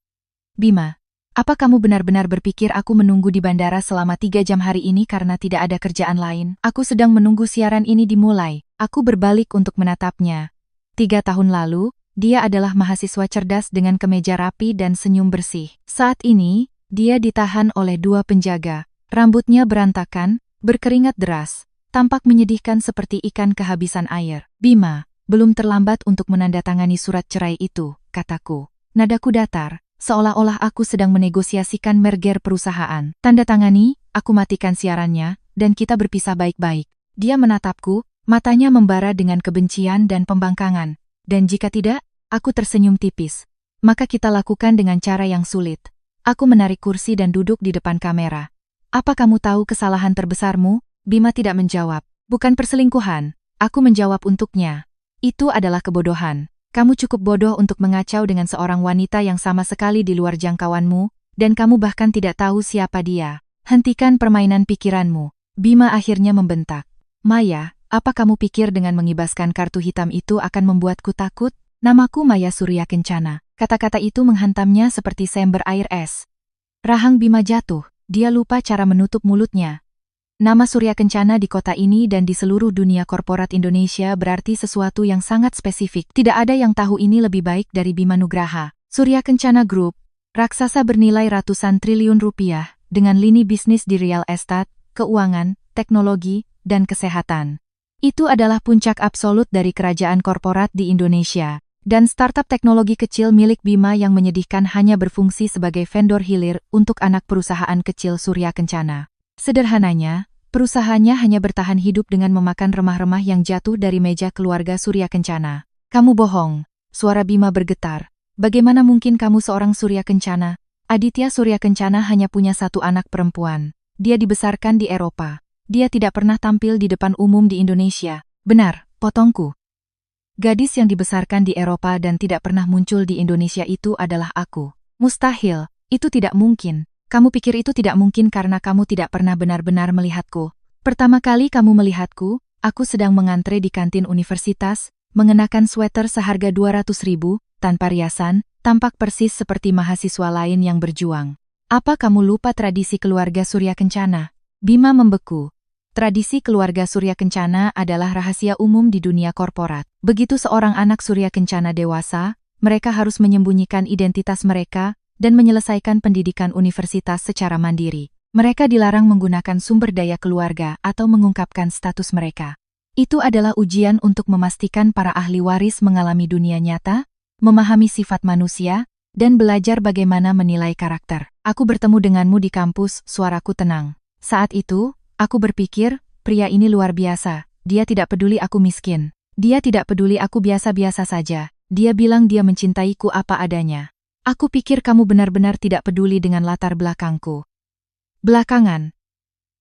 Bima, apa kamu benar-benar berpikir aku menunggu di bandara selama 3 jam hari ini karena tidak ada kerjaan lain? Aku sedang menunggu siaran ini dimulai. Aku berbalik untuk menatapnya. 3 tahun lalu, dia adalah mahasiswa cerdas dengan kemeja rapi dan senyum bersih. Saat ini, dia ditahan oleh 2 penjaga. Rambutnya berantakan, berkeringat deras, tampak menyedihkan seperti ikan kehabisan air. Bima, belum terlambat untuk menandatangani surat cerai itu, kataku. Nadaku datar. Seolah-olah aku sedang menegosiasikan merger perusahaan. Tanda tangani, aku matikan siarannya, dan kita berpisah baik-baik. Dia menatapku, matanya membara dengan kebencian dan pembangkangan. Dan jika tidak, aku tersenyum tipis. Maka kita lakukan dengan cara yang sulit. Aku menarik kursi dan duduk di depan kamera. Apa kamu tahu kesalahan terbesarmu? Bima tidak menjawab. Bukan perselingkuhan, aku menjawab untuknya. Itu adalah kebodohan. Kamu cukup bodoh untuk mengacau dengan seorang wanita yang sama sekali di luar jangkauanmu, dan kamu bahkan tidak tahu siapa dia. Hentikan permainan pikiranmu. Bima akhirnya membentak. Maya, apa kamu pikir dengan mengibaskan kartu hitam itu akan membuatku takut? Namaku Maya Surya Kencana. Kata-kata itu menghantamnya seperti sember air es. Rahang Bima jatuh. Dia lupa cara menutup mulutnya. Nama Surya Kencana di kota ini dan di seluruh dunia korporat Indonesia berarti sesuatu yang sangat spesifik. Tidak ada yang tahu ini lebih baik dari Bima Nugraha. Surya Kencana Group, raksasa bernilai ratusan triliun rupiah, dengan lini bisnis di real estate, keuangan, teknologi, dan kesehatan. Itu adalah puncak absolut dari kerajaan korporat di Indonesia. Dan startup teknologi kecil milik Bima yang menyedihkan hanya berfungsi sebagai vendor hilir untuk anak perusahaan kecil Surya Kencana. Sederhananya, perusahaannya hanya bertahan hidup dengan memakan remah-remah yang jatuh dari meja keluarga Surya Kencana. Kamu bohong. Suara Bima bergetar. Bagaimana mungkin kamu seorang Surya Kencana? Aditya Surya Kencana hanya punya satu anak perempuan. Dia dibesarkan di Eropa. Dia tidak pernah tampil di depan umum di Indonesia. Benar, potongku. Gadis yang dibesarkan di Eropa dan tidak pernah muncul di Indonesia itu adalah aku. Mustahil, itu tidak mungkin. Kamu pikir itu tidak mungkin karena kamu tidak pernah benar-benar melihatku. Pertama kali kamu melihatku, aku sedang mengantre di kantin universitas, mengenakan sweater seharga 200.000, tanpa riasan, tampak persis seperti mahasiswa lain yang berjuang. Apa kamu lupa tradisi keluarga Surya Kencana? Bima membeku. Tradisi keluarga Surya Kencana adalah rahasia umum di dunia korporat. Begitu seorang anak Surya Kencana dewasa, mereka harus menyembunyikan identitas mereka dan menyelesaikan pendidikan universitas secara mandiri. Mereka dilarang menggunakan sumber daya keluarga atau mengungkapkan status mereka. Itu adalah ujian untuk memastikan para ahli waris mengalami dunia nyata, memahami sifat manusia, dan belajar bagaimana menilai karakter. Aku bertemu denganmu di kampus, suaraku tenang. Saat itu, aku berpikir, pria ini luar biasa. Dia tidak peduli aku miskin. Dia tidak peduli aku biasa-biasa saja. Dia bilang dia mencintaiku apa adanya. Aku pikir kamu benar-benar tidak peduli dengan latar belakangku. Belakangan,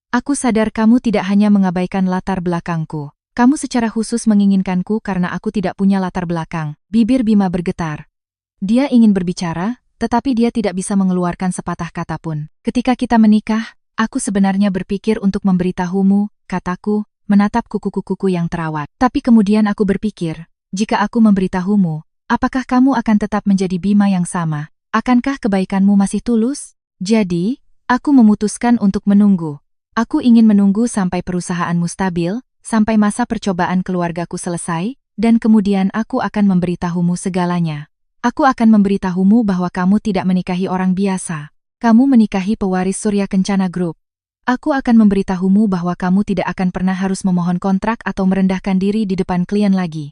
aku sadar kamu tidak hanya mengabaikan latar belakangku. Kamu secara khusus menginginkanku karena aku tidak punya latar belakang. Bibir Bima bergetar. Dia ingin berbicara, tetapi dia tidak bisa mengeluarkan sepatah kata pun. Ketika kita menikah, aku sebenarnya berpikir untuk memberitahumu, kataku, menatap kuku-kukuku yang terawat. Tapi kemudian aku berpikir, jika aku memberitahumu, apakah kamu akan tetap menjadi Bima yang sama? Akankah kebaikanmu masih tulus? Jadi, aku memutuskan untuk menunggu. Aku ingin menunggu sampai perusahaanmu stabil, sampai masa percobaan keluargaku selesai, dan kemudian aku akan memberitahumu segalanya. Aku akan memberitahumu bahwa kamu tidak menikahi orang biasa. Kamu menikahi pewaris Surya Kencana Group. Aku akan memberitahumu bahwa kamu tidak akan pernah harus memohon kontrak atau merendahkan diri di depan klien lagi.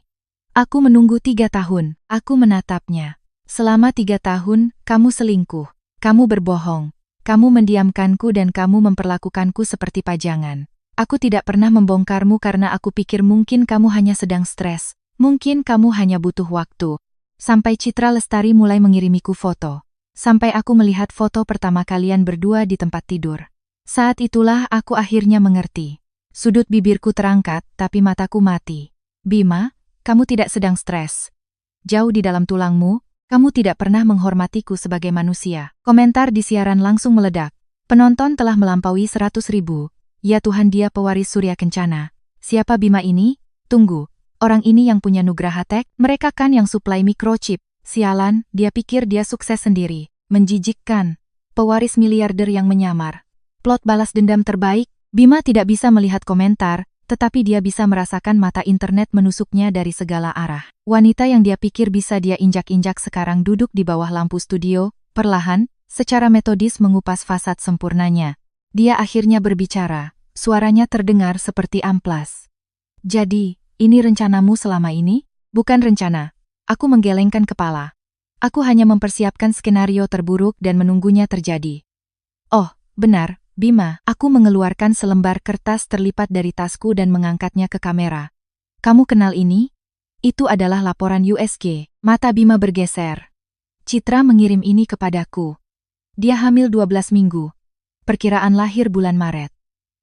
Aku menunggu 3 tahun. Aku menatapnya. Selama 3 tahun, kamu selingkuh. Kamu berbohong. Kamu mendiamkanku dan kamu memperlakukanku seperti pajangan. Aku tidak pernah membongkarmu karena aku pikir mungkin kamu hanya sedang stres. Mungkin kamu hanya butuh waktu. Sampai Citra Lestari mulai mengirimiku foto. Sampai aku melihat foto pertama kalian berdua di tempat tidur. Saat itulah aku akhirnya mengerti. Sudut bibirku terangkat, tapi mataku mati. Bima, kamu tidak sedang stres. Jauh di dalam tulangmu, kamu tidak pernah menghormatiku sebagai manusia. Komentar di siaran langsung meledak. Penonton telah melampaui 100.000. Ya Tuhan, dia pewaris Surya Kencana. Siapa Bima ini? Tunggu, orang ini yang punya Nugraha Tech? Mereka kan yang suplai microchip. Sialan, dia pikir dia sukses sendiri. Menjijikkan. Pewaris miliarder yang menyamar. Plot balas dendam terbaik. Bima tidak bisa melihat komentar, tetapi dia bisa merasakan mata internet menusuknya dari segala arah. Wanita yang dia pikir bisa dia injak-injak sekarang duduk di bawah lampu studio, perlahan, secara metodis mengupas fasad sempurnanya. Dia akhirnya berbicara. Suaranya terdengar seperti amplas. Jadi, ini rencanamu selama ini? Bukan rencana. Aku menggelengkan kepala. Aku hanya mempersiapkan skenario terburuk dan menunggunya terjadi. Oh, benar, Bima. Aku mengeluarkan selembar kertas terlipat dari tasku dan mengangkatnya ke kamera. Kamu kenal ini? Itu adalah laporan USG. Mata Bima bergeser. Citra mengirim ini kepadaku. Dia hamil 12 minggu. Perkiraan lahir bulan Maret.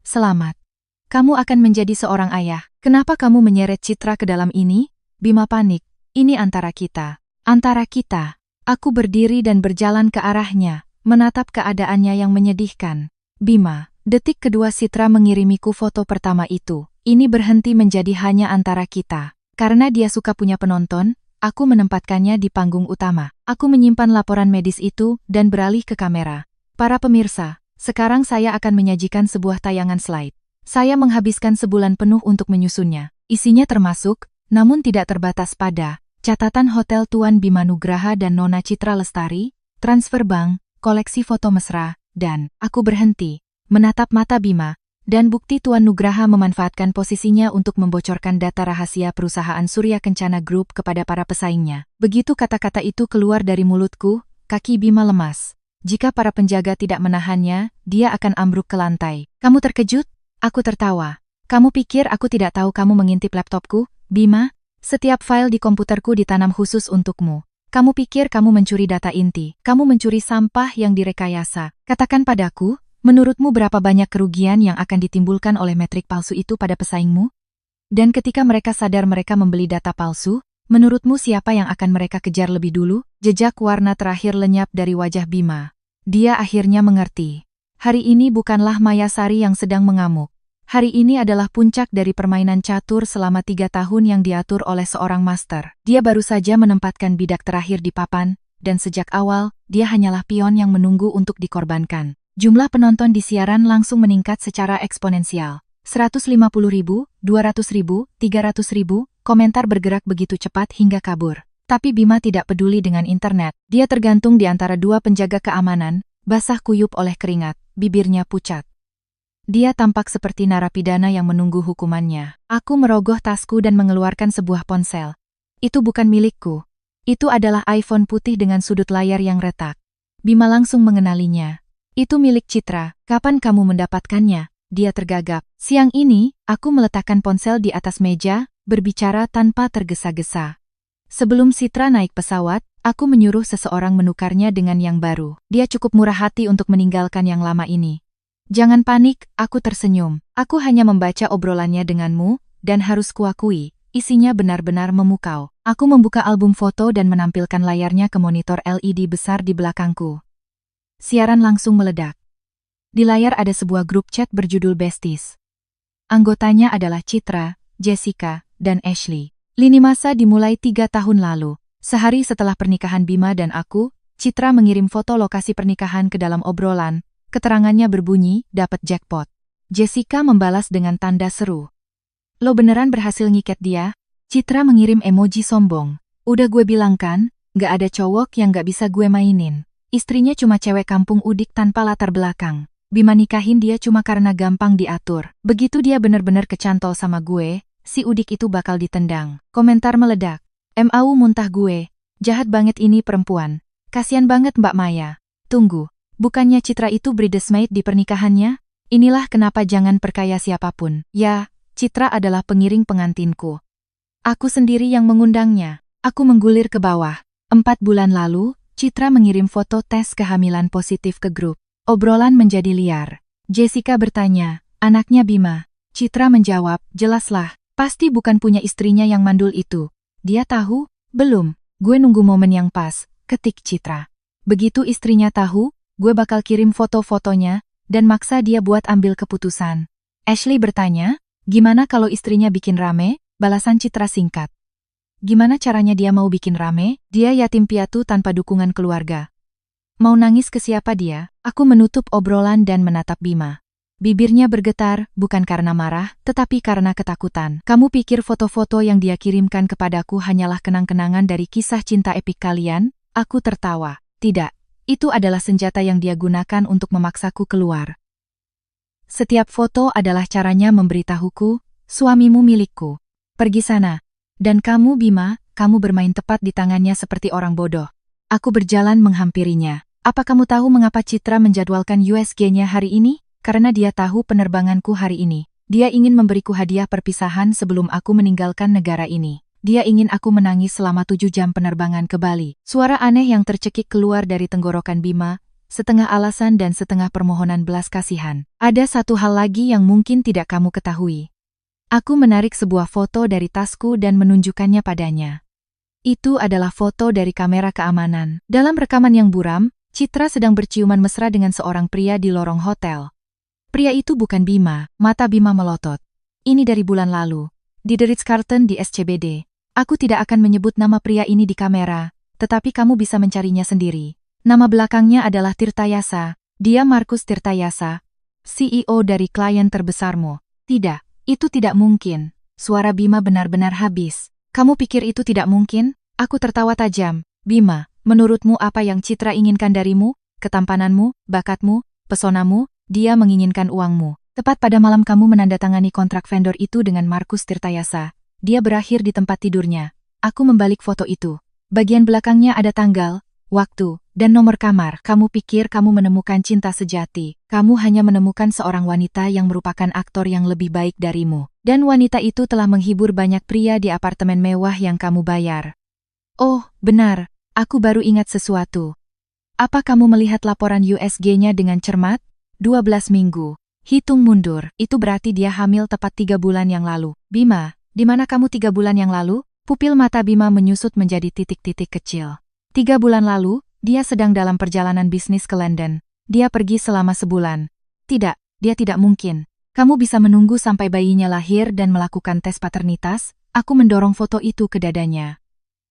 Selamat. Kamu akan menjadi seorang ayah. Kenapa kamu menyeret Citra ke dalam ini? Bima panik. Ini antara kita. Antara kita. Aku berdiri dan berjalan ke arahnya, menatap keadaannya yang menyedihkan. Bima, detik kedua Citra mengirimiku foto pertama itu. Ini berhenti menjadi hanya antara kita. Karena dia suka punya penonton, aku menempatkannya di panggung utama. Aku menyimpan laporan medis itu dan beralih ke kamera. Para pemirsa, sekarang saya akan menyajikan sebuah tayangan slide. Saya menghabiskan sebulan penuh untuk menyusunnya. Isinya termasuk, namun tidak terbatas pada catatan hotel Tuan Bima Nugraha dan Nona Citra Lestari, transfer bank, koleksi foto mesra, dan aku berhenti, menatap mata Bima, Dan bukti Tuan Nugraha memanfaatkan posisinya untuk membocorkan data rahasia perusahaan Surya Kencana Group kepada para pesaingnya. Begitu kata-kata itu keluar dari mulutku, kaki Bima lemas. Jika para penjaga tidak menahannya, dia akan ambruk ke lantai. Kamu terkejut? Aku tertawa. Kamu pikir aku tidak tahu kamu mengintip laptopku, Bima? Setiap file di komputerku ditanam khusus untukmu. Kamu pikir kamu mencuri data inti, kamu mencuri sampah yang direkayasa. Katakan padaku, menurutmu berapa banyak kerugian yang akan ditimbulkan oleh metrik palsu itu pada pesaingmu? Dan ketika mereka sadar mereka membeli data palsu, menurutmu siapa yang akan mereka kejar lebih dulu? Jejak warna terakhir lenyap dari wajah Bima. Dia akhirnya mengerti. Hari ini bukanlah Mayasari yang sedang mengamuk. Hari ini adalah puncak dari permainan catur selama 3 tahun yang diatur oleh seorang master. Dia baru saja menempatkan bidak terakhir di papan, dan sejak awal, dia hanyalah pion yang menunggu untuk dikorbankan. Jumlah penonton di siaran langsung meningkat secara eksponensial. 150.000, 200.000, 300.000, komentar bergerak begitu cepat hingga kabur. Tapi Bima tidak peduli dengan internet. Dia tergantung di antara dua penjaga keamanan, basah kuyup oleh keringat, bibirnya pucat. Dia tampak seperti narapidana yang menunggu hukumannya. Aku merogoh tasku dan mengeluarkan sebuah ponsel. Itu bukan milikku. Itu adalah iPhone putih dengan sudut layar yang retak. Bima langsung mengenalinya. Itu milik Citra, kapan kamu mendapatkannya? Dia tergagap. Siang ini, aku meletakkan ponsel di atas meja, berbicara tanpa tergesa-gesa. Sebelum Citra naik pesawat, aku menyuruh seseorang menukarnya dengan yang baru. Dia cukup murah hati untuk meninggalkan yang lama ini. Jangan panik, aku tersenyum. Aku hanya membaca obrolannya denganmu, dan harus kuakui, isinya benar-benar memukau. Aku membuka album foto dan menampilkan layarnya ke monitor LED besar di belakangku. Siaran langsung meledak. Di layar ada sebuah grup chat berjudul Besties. Anggotanya adalah Citra, Jessica, dan Ashley. Lini masa dimulai 3 tahun lalu. Sehari setelah pernikahan Bima dan aku, Citra mengirim foto lokasi pernikahan ke dalam obrolan. Keterangannya berbunyi, dapat jackpot. Jessica membalas dengan tanda seru. Lo beneran berhasil ngiket dia? Citra mengirim emoji sombong. Udah gue bilang kan, gak ada cowok yang gak bisa gue mainin. Istrinya cuma cewek kampung udik tanpa latar belakang. Bima nikahin dia cuma karena gampang diatur. Begitu dia bener-bener kecantol sama gue, si udik itu bakal ditendang. Komentar meledak. MAU muntah gue. Jahat banget ini perempuan. Kasian banget Mbak Maya. Tunggu. Bukannya Citra itu bridesmaid di pernikahannya? Inilah kenapa jangan percaya siapapun. Ya, Citra adalah pengiring pengantinku. Aku sendiri yang mengundangnya. Aku menggulir ke bawah. 4 bulan lalu, Citra mengirim foto tes kehamilan positif ke grup. Obrolan menjadi liar. Jessica bertanya, anaknya Bima. Citra menjawab, jelaslah, pasti bukan punya istrinya yang mandul itu. Dia tahu? Belum. Gue nunggu momen yang pas, ketik Citra. Begitu istrinya tahu, gue bakal kirim foto-fotonya, dan maksa dia buat ambil keputusan. Ashley bertanya, gimana kalau istrinya bikin rame? Balasan Citra singkat. Gimana caranya dia mau bikin rame? Dia yatim piatu tanpa dukungan keluarga. Mau nangis ke siapa dia? Aku menutup obrolan dan menatap Bima. Bibirnya bergetar, bukan karena marah, tetapi karena ketakutan. Kamu pikir foto-foto yang dia kirimkan kepadaku hanyalah kenang-kenangan dari kisah cinta epik kalian? Aku tertawa. Tidak, itu adalah senjata yang dia gunakan untuk memaksaku keluar. Setiap foto adalah caranya memberitahuku, suamimu milikku. Pergi sana. Dan kamu Bima, kamu bermain tepat di tangannya seperti orang bodoh. Aku berjalan menghampirinya. Apa kamu tahu mengapa Citra menjadwalkan USG-nya hari ini? Karena dia tahu penerbanganku hari ini. Dia ingin memberiku hadiah perpisahan sebelum aku meninggalkan negara ini. Dia ingin aku menangis selama 7 jam penerbangan ke Bali. Suara aneh yang tercekik keluar dari tenggorokan Bima, setengah alasan dan setengah permohonan belas kasihan. Ada satu hal lagi yang mungkin tidak kamu ketahui. Aku menarik sebuah foto dari tasku dan menunjukkannya padanya. Itu adalah foto dari kamera keamanan. Dalam rekaman yang buram, Citra sedang berciuman mesra dengan seorang pria di lorong hotel. Pria itu bukan Bima, mata Bima melotot. Ini dari bulan lalu, di The Ritz-Carlton di SCBD. Aku tidak akan menyebut nama pria ini di kamera, tetapi kamu bisa mencarinya sendiri. Nama belakangnya adalah Tirtayasa. Dia Markus Tirtayasa, CEO dari klien terbesarmu. Tidak. Itu tidak mungkin. Suara Bima benar-benar habis. Kamu pikir itu tidak mungkin? Aku tertawa tajam. Bima, menurutmu apa yang Citra inginkan darimu? Ketampananmu, bakatmu, pesonamu? Dia menginginkan uangmu. Tepat pada malam kamu menandatangani kontrak vendor itu dengan Markus Tirtayasa, dia berakhir di tempat tidurnya. Aku membalik foto itu. Bagian belakangnya ada tanggal, waktu, dan nomor kamar. Kamu pikir kamu menemukan cinta sejati. Kamu hanya menemukan seorang wanita yang merupakan aktor yang lebih baik darimu. Dan wanita itu telah menghibur banyak pria di apartemen mewah yang kamu bayar. Oh, benar. Aku baru ingat sesuatu. Apa kamu melihat laporan USG-nya dengan cermat? 12 minggu. Hitung mundur, itu berarti dia hamil tepat 3 bulan yang lalu. Bima, di mana kamu 3 bulan yang lalu? Pupil mata Bima menyusut menjadi titik-titik kecil. 3 bulan lalu, dia sedang dalam perjalanan bisnis ke London. Dia pergi selama sebulan. Tidak, dia tidak mungkin. Kamu bisa menunggu sampai bayinya lahir dan melakukan tes paternitas? Aku mendorong foto itu ke dadanya.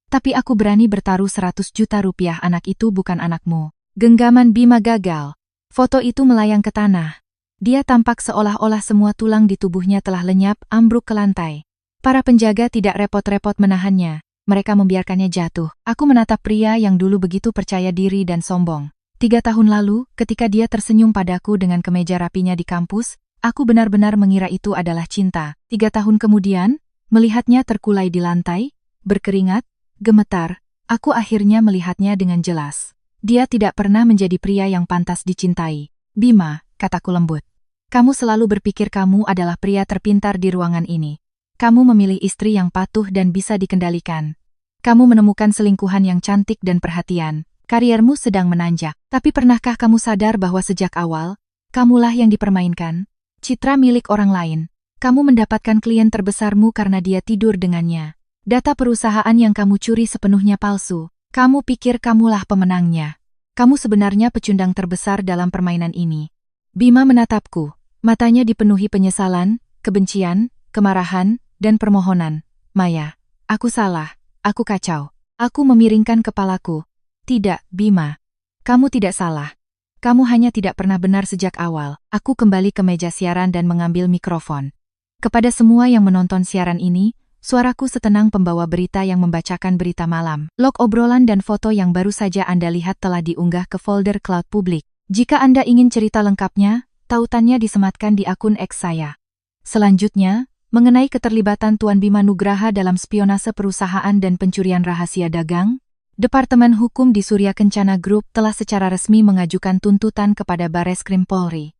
Tapi aku berani bertaruh 100 juta rupiah anak itu bukan anakmu. Genggaman Bima gagal. Foto itu melayang ke tanah. Dia tampak seolah-olah semua tulang di tubuhnya telah lenyap, ambruk ke lantai. Para penjaga tidak repot-repot menahannya. Mereka membiarkannya jatuh. Aku menatap pria yang dulu begitu percaya diri dan sombong. 3 tahun lalu, ketika dia tersenyum padaku dengan kemeja rapinya di kampus, aku benar-benar mengira itu adalah cinta. 3 tahun kemudian, melihatnya terkulai di lantai, berkeringat, gemetar, aku akhirnya melihatnya dengan jelas. Dia tidak pernah menjadi pria yang pantas dicintai. Bima, kataku lembut. Kamu selalu berpikir kamu adalah pria terpintar di ruangan ini. Kamu memilih istri yang patuh dan bisa dikendalikan. Kamu menemukan selingkuhan yang cantik dan perhatian. Kariermu sedang menanjak. Tapi pernahkah kamu sadar bahwa sejak awal, kamulah yang dipermainkan? Citra milik orang lain. Kamu mendapatkan klien terbesarmu karena dia tidur dengannya. Data perusahaan yang kamu curi sepenuhnya palsu. Kamu pikir kamulah pemenangnya. Kamu sebenarnya pecundang terbesar dalam permainan ini. Bima menatapku. Matanya dipenuhi penyesalan, kebencian, kemarahan, dan permohonan. Maya, aku salah, aku kacau. Aku memiringkan kepalaku. Tidak, Bima. Kamu tidak salah. Kamu hanya tidak pernah benar sejak awal. Aku kembali ke meja siaran dan mengambil mikrofon. Kepada semua yang menonton siaran ini, suaraku setenang pembawa berita yang membacakan berita malam. Log obrolan dan foto yang baru saja Anda lihat telah diunggah ke folder cloud publik. Jika Anda ingin cerita lengkapnya, tautannya disematkan di akun X saya. Selanjutnya, mengenai keterlibatan Tuan Bima Nugraha dalam spionase perusahaan dan pencurian rahasia dagang, Departemen Hukum di Surya Kencana Group telah secara resmi mengajukan tuntutan kepada Bareskrim Polri.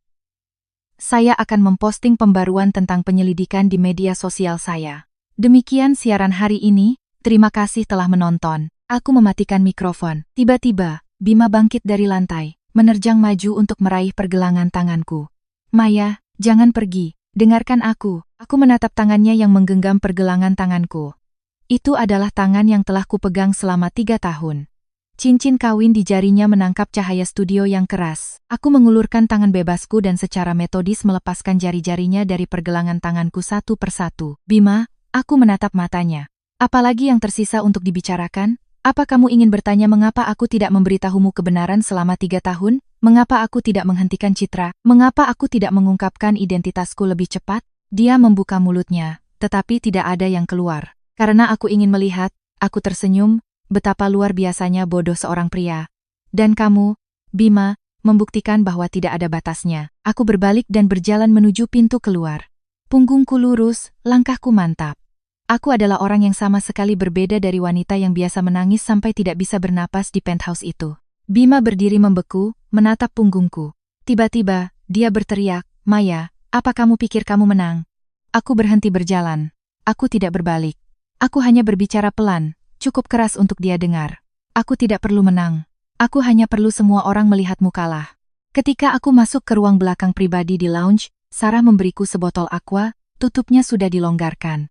Saya akan memposting pembaruan tentang penyelidikan di media sosial saya. Demikian siaran hari ini, terima kasih telah menonton. Aku mematikan mikrofon. Tiba-tiba, Bima bangkit dari lantai, menerjang maju untuk meraih pergelangan tanganku. Maya, jangan pergi, dengarkan aku. Aku menatap tangannya yang menggenggam pergelangan tanganku. Itu adalah tangan yang telah kupegang selama 3 tahun. Cincin kawin di jarinya menangkap cahaya studio yang keras. Aku mengulurkan tangan bebasku dan secara metodis melepaskan jari-jarinya dari pergelangan tanganku satu persatu. Bima, aku menatap matanya. Apalagi yang tersisa untuk dibicarakan? Apa kamu ingin bertanya mengapa aku tidak memberitahumu kebenaran selama 3 tahun? Mengapa aku tidak menghentikan Citra? Mengapa aku tidak mengungkapkan identitasku lebih cepat? Dia membuka mulutnya, tetapi tidak ada yang keluar. Karena aku ingin melihat, aku tersenyum, betapa luar biasanya bodoh seorang pria. Dan kamu, Bima, membuktikan bahwa tidak ada batasnya. Aku berbalik dan berjalan menuju pintu keluar. Punggungku lurus, langkahku mantap. Aku adalah orang yang sama sekali berbeda dari wanita yang biasa menangis sampai tidak bisa bernapas di penthouse itu. Bima berdiri membeku, menatap punggungku. Tiba-tiba, dia berteriak, Maya, apa kamu pikir kamu menang? Aku berhenti berjalan. Aku tidak berbalik. Aku hanya berbicara pelan, cukup keras untuk dia dengar. Aku tidak perlu menang. Aku hanya perlu semua orang melihatmu kalah. Ketika aku masuk ke ruang belakang pribadi di lounge, Sarah memberiku sebotol aqua, tutupnya sudah dilonggarkan.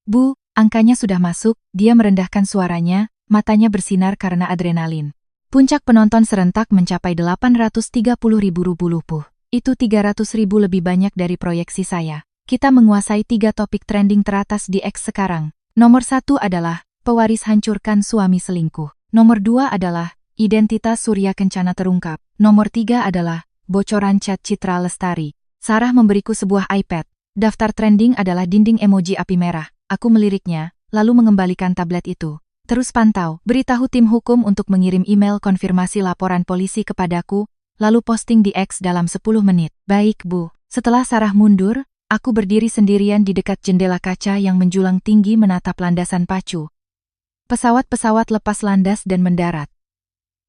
Bu, angkanya sudah masuk, dia merendahkan suaranya, matanya bersinar karena adrenalin. Puncak penonton serentak mencapai 830.000 rupiah. Itu 300.000 lebih banyak dari proyeksi saya. Kita menguasai 3 topik trending teratas di X sekarang. Nomor 1 adalah, pewaris hancurkan suami selingkuh. Nomor 2 adalah, identitas Surya Kencana terungkap. Nomor 3 adalah, bocoran chat Citra Lestari. Sarah memberiku sebuah iPad. Daftar trending adalah dinding emoji api merah. Aku meliriknya, lalu mengembalikan tablet itu. Terus pantau, beritahu tim hukum untuk mengirim email konfirmasi laporan polisi kepadaku, lalu posting di X dalam 10 menit. Baik, Bu. Setelah Sarah mundur, aku berdiri sendirian di dekat jendela kaca yang menjulang tinggi menatap landasan pacu. Pesawat-pesawat lepas landas dan mendarat.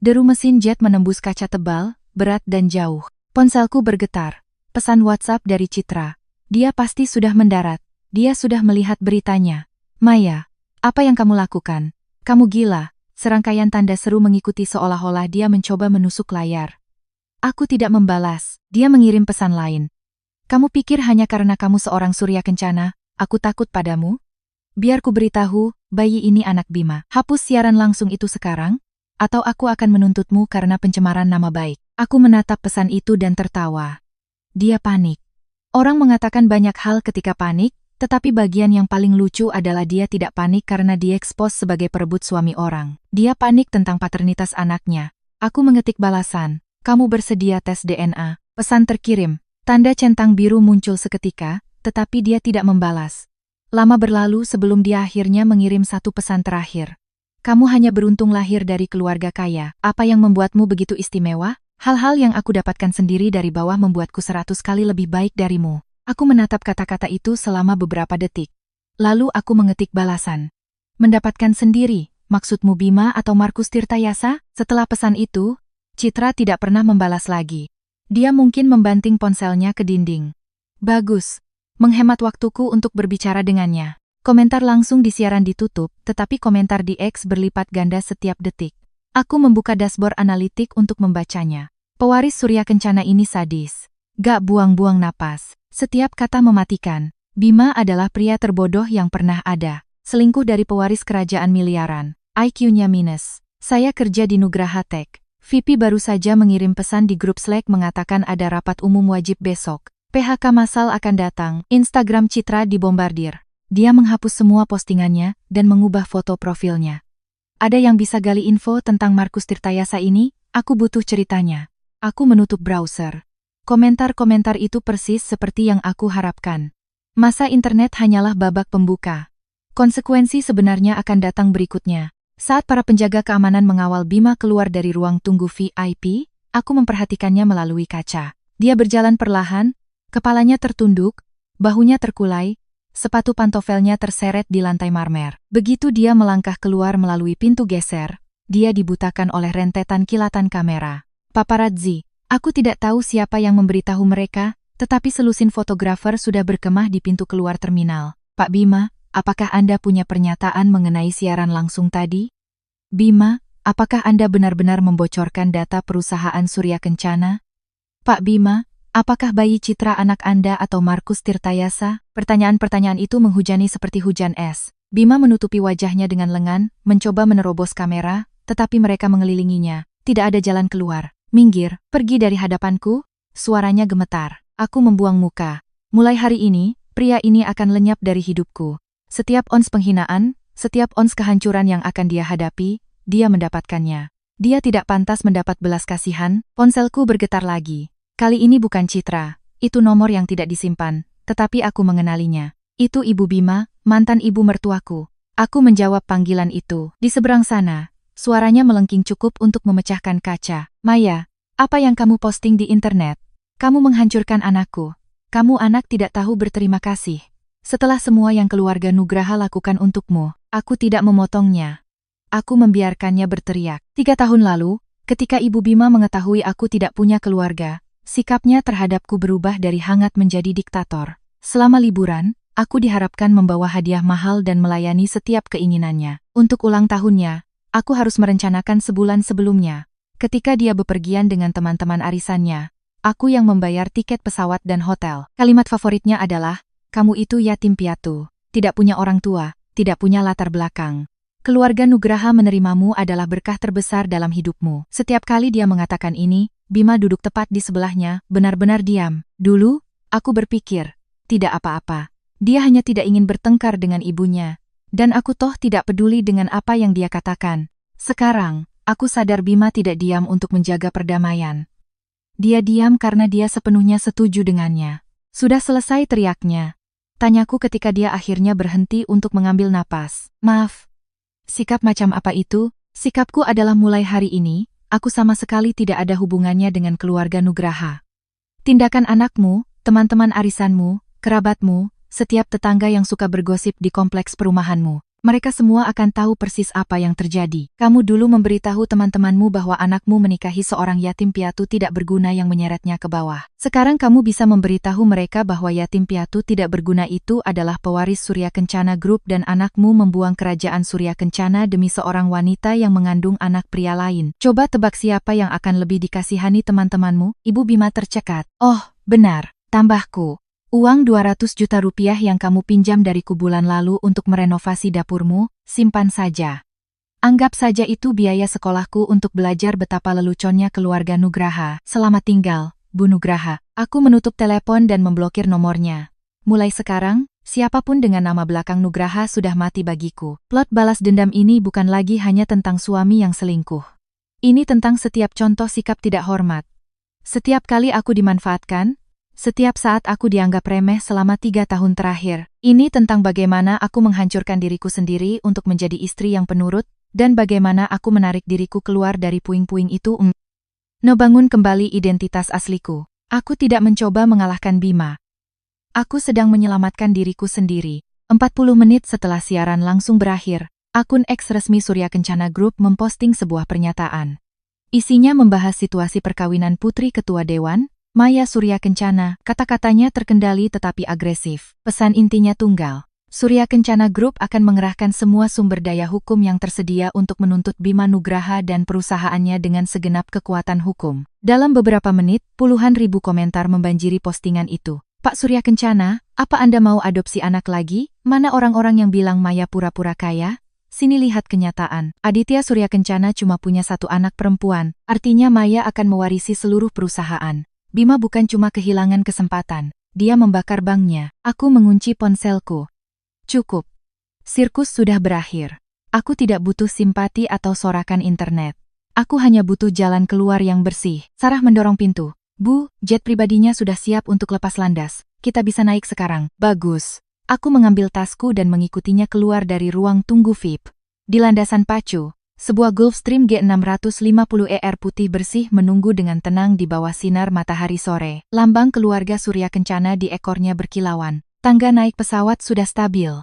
Deru mesin jet menembus kaca tebal, berat dan jauh. Ponselku bergetar. Pesan WhatsApp dari Citra. Dia pasti sudah mendarat. Dia sudah melihat beritanya. Maya, apa yang kamu lakukan? Kamu gila. Serangkaian tanda seru mengikuti seolah-olah dia mencoba menusuk layar. Aku tidak membalas. Dia mengirim pesan lain. Kamu pikir hanya karena kamu seorang surya kencana, aku takut padamu? Biar ku beritahu, bayi ini anak Bima. Hapus siaran langsung itu sekarang, atau aku akan menuntutmu karena pencemaran nama baik. Aku menatap pesan itu dan tertawa. Dia panik. Orang mengatakan banyak hal ketika panik, tetapi bagian yang paling lucu adalah dia tidak panik karena diekspos sebagai perebut suami orang. Dia panik tentang paternitas anaknya. Aku mengetik balasan, kamu bersedia tes DNA? Pesan terkirim. Tanda centang biru muncul seketika, tetapi dia tidak membalas. Lama berlalu sebelum dia akhirnya mengirim satu pesan terakhir. Kamu hanya beruntung lahir dari keluarga kaya. Apa yang membuatmu begitu istimewa? Hal-hal yang aku dapatkan sendiri dari bawah membuatku 100 kali lebih baik darimu. Aku menatap kata-kata itu selama beberapa detik. Lalu aku mengetik balasan. Mendapatkan sendiri, maksudmu Bima atau Markus Tirtayasa? Setelah pesan itu, Citra tidak pernah membalas lagi. Dia mungkin membanting ponselnya ke dinding. Bagus. Menghemat waktuku untuk berbicara dengannya. Komentar langsung di siaran ditutup, tetapi komentar di X berlipat ganda setiap detik. Aku membuka dashboard analitik untuk membacanya. Pewaris surya kencana ini sadis. Gak buang-buang napas. Setiap kata mematikan. Bima adalah pria terbodoh yang pernah ada. Selingkuh dari pewaris kerajaan miliaran. IQ-nya minus. Saya kerja di Nugraha Tech. VP baru saja mengirim pesan di grup Slack mengatakan ada rapat umum wajib besok. PHK massal akan datang. Instagram Citra dibombardir. Dia menghapus semua postingannya dan mengubah foto profilnya. Ada yang bisa gali info tentang Markus Tirtayasa ini? Aku butuh ceritanya. Aku menutup browser. Komentar-komentar itu persis seperti yang aku harapkan. Masa internet hanyalah babak pembuka. Konsekuensi sebenarnya akan datang berikutnya. Saat para penjaga keamanan mengawal Bima keluar dari ruang tunggu VIP, aku memperhatikannya melalui kaca. Dia berjalan perlahan, kepalanya tertunduk, bahunya terkulai, sepatu pantofelnya terseret di lantai marmer. Begitu dia melangkah keluar melalui pintu geser, dia dibutakan oleh rentetan kilatan kamera. Paparazzi, aku tidak tahu siapa yang memberitahu mereka, tetapi selusin fotografer sudah berkemah di pintu keluar terminal. Pak Bima, apakah Anda punya pernyataan mengenai siaran langsung tadi? Bima, apakah Anda benar-benar membocorkan data perusahaan Surya Kencana? Pak Bima, apakah bayi Citra anak Anda atau Markus Tirtayasa? Pertanyaan-pertanyaan itu menghujani seperti hujan es. Bima menutupi wajahnya dengan lengan, mencoba menerobos kamera, tetapi mereka mengelilinginya. Tidak ada jalan keluar. Minggir, pergi dari hadapanku. Suaranya gemetar. Aku membuang muka. Mulai hari ini, pria ini akan lenyap dari hidupku. Setiap ons penghinaan, setiap ons kehancuran yang akan dia hadapi, dia mendapatkannya. Dia tidak pantas mendapat belas kasihan. Ponselku bergetar lagi. Kali ini bukan Citra, itu nomor yang tidak disimpan, tetapi aku mengenalinya. Itu Ibu Bima, mantan ibu mertuaku. Aku menjawab panggilan itu. Di seberang sana, suaranya melengking cukup untuk memecahkan kaca. Maya, apa yang kamu posting di internet? Kamu menghancurkan anakku. Kamu anak tidak tahu berterima kasih. Setelah semua yang keluarga Nugraha lakukan untukmu, aku tidak memotongnya. Aku membiarkannya berteriak. 3 tahun lalu, ketika Ibu Bima mengetahui aku tidak punya keluarga, sikapnya terhadapku berubah dari hangat menjadi diktator. Selama liburan, aku diharapkan membawa hadiah mahal dan melayani setiap keinginannya. Untuk ulang tahunnya, aku harus merencanakan sebulan sebelumnya. Ketika dia bepergian dengan teman-teman arisannya, aku yang membayar tiket pesawat dan hotel. Kalimat favoritnya adalah, kamu itu yatim piatu, tidak punya orang tua, tidak punya latar belakang. Keluarga Nugraha menerimamu adalah berkah terbesar dalam hidupmu. Setiap kali dia mengatakan ini, Bima duduk tepat di sebelahnya, benar-benar diam. Dulu, aku berpikir, tidak apa-apa. Dia hanya tidak ingin bertengkar dengan ibunya. Dan aku toh tidak peduli dengan apa yang dia katakan. Sekarang, aku sadar Bima tidak diam untuk menjaga perdamaian. Dia diam karena dia sepenuhnya setuju dengannya. Sudah selesai, teriaknya. Tanyaku ketika dia akhirnya berhenti untuk mengambil napas. Maaf. Sikap macam apa itu? Sikapku adalah mulai hari ini, aku sama sekali tidak ada hubungannya dengan keluarga Nugraha. Tindakan anakmu, teman-teman arisanmu, kerabatmu, setiap tetangga yang suka bergosip di kompleks perumahanmu. Mereka semua akan tahu persis apa yang terjadi. Kamu dulu memberitahu teman-temanmu bahwa anakmu menikahi seorang yatim piatu tidak berguna yang menyeretnya ke bawah. Sekarang kamu bisa memberitahu mereka bahwa yatim piatu tidak berguna itu adalah pewaris Surya Kencana Group dan anakmu membuang kerajaan Surya Kencana demi seorang wanita yang mengandung anak pria lain. Coba tebak siapa yang akan lebih dikasihani teman-temanmu? Ibu Bima tercekat. Oh, benar. Tambahku. Uang 200 juta rupiah yang kamu pinjam dariku bulan lalu untuk merenovasi dapurmu, simpan saja. Anggap saja itu biaya sekolahku untuk belajar betapa leluconnya keluarga Nugraha. Selamat tinggal, Bu Nugraha. Aku menutup telepon dan memblokir nomornya. Mulai sekarang, siapapun dengan nama belakang Nugraha sudah mati bagiku. Plot balas dendam ini bukan lagi hanya tentang suami yang selingkuh. Ini tentang setiap contoh sikap tidak hormat. Setiap kali aku dimanfaatkan, setiap saat aku dianggap remeh selama 3 tahun terakhir. Ini tentang bagaimana aku menghancurkan diriku sendiri untuk menjadi istri yang penurut, dan bagaimana aku menarik diriku keluar dari puing-puing itu. Ngebangun kembali identitas asliku. Aku tidak mencoba mengalahkan Bima. Aku sedang menyelamatkan diriku sendiri. 40 menit setelah siaran langsung berakhir, akun X resmi Surya Kencana Group memposting sebuah pernyataan. Isinya membahas situasi perkawinan putri ketua dewan, Maya Surya Kencana. Kata-katanya terkendali tetapi agresif. Pesan intinya tunggal. Surya Kencana Group akan mengerahkan semua sumber daya hukum yang tersedia untuk menuntut Bima Nugraha dan perusahaannya dengan segenap kekuatan hukum. Dalam beberapa menit, puluhan ribu komentar membanjiri postingan itu. Pak Surya Kencana, apa Anda mau adopsi anak lagi? Mana orang-orang yang bilang Maya pura-pura kaya? Sini lihat kenyataan. Aditya Surya Kencana cuma punya satu anak perempuan, artinya Maya akan mewarisi seluruh perusahaan. Bima bukan cuma kehilangan kesempatan, dia membakar banknya. Aku mengunci ponselku. Cukup. Sirkus sudah berakhir. Aku tidak butuh simpati atau sorakan internet. Aku hanya butuh jalan keluar yang bersih. Sarah mendorong pintu. Bu, jet pribadinya sudah siap untuk lepas landas. Kita bisa naik sekarang. Bagus. Aku mengambil tasku dan mengikutinya keluar dari ruang tunggu VIP. Di landasan pacu, sebuah Gulfstream G650ER putih bersih menunggu dengan tenang di bawah sinar matahari sore. Lambang keluarga Surya Kencana di ekornya berkilauan. Tangga naik pesawat sudah stabil.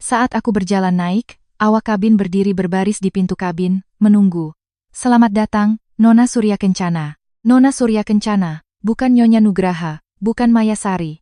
Saat aku berjalan naik, awak kabin berdiri berbaris di pintu kabin, menunggu. Selamat datang, Nona Surya Kencana. Nona Surya Kencana, bukan Nyonya Nugraha, bukan Maya Sari.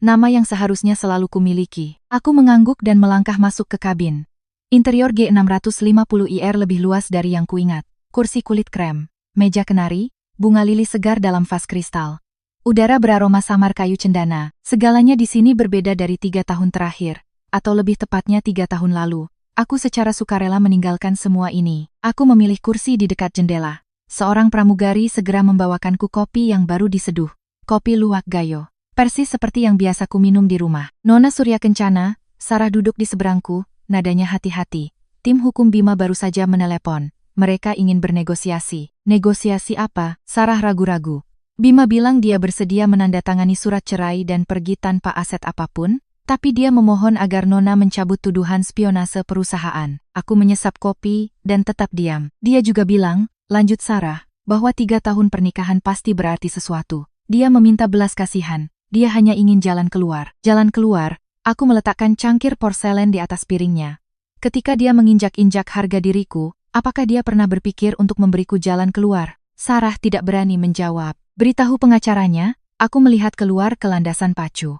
Nama yang seharusnya selalu kumiliki. Aku mengangguk dan melangkah masuk ke kabin. Interior G650IR lebih luas dari yang kuingat. Kursi kulit krem, meja kenari, bunga lili segar dalam vas kristal. Udara beraroma samar kayu cendana. Segalanya di sini berbeda dari 3 tahun terakhir, atau lebih tepatnya 3 tahun lalu. Aku secara sukarela meninggalkan semua ini. Aku memilih kursi di dekat jendela. Seorang pramugari segera membawakanku kopi yang baru diseduh. Kopi luwak gayo. Persis seperti yang biasa ku minum di rumah. Nona Surya Kencana, Sarah duduk di seberangku. Nadanya hati-hati. Tim hukum Bima baru saja menelepon. Mereka ingin bernegosiasi. Negosiasi apa? Sarah ragu-ragu. Bima bilang dia bersedia menandatangani surat cerai dan pergi tanpa aset apapun, tapi dia memohon agar Nona mencabut tuduhan spionase perusahaan. Aku menyesap kopi dan tetap diam. Dia juga bilang, lanjut Sarah, bahwa 3 tahun pernikahan pasti berarti sesuatu. Dia meminta belas kasihan. Dia hanya ingin jalan keluar. Jalan keluar. Aku meletakkan cangkir porselen di atas piringnya. Ketika dia menginjak-injak harga diriku, apakah dia pernah berpikir untuk memberiku jalan keluar? Sarah tidak berani menjawab. Beritahu pengacaranya, aku melihat keluar ke landasan pacu.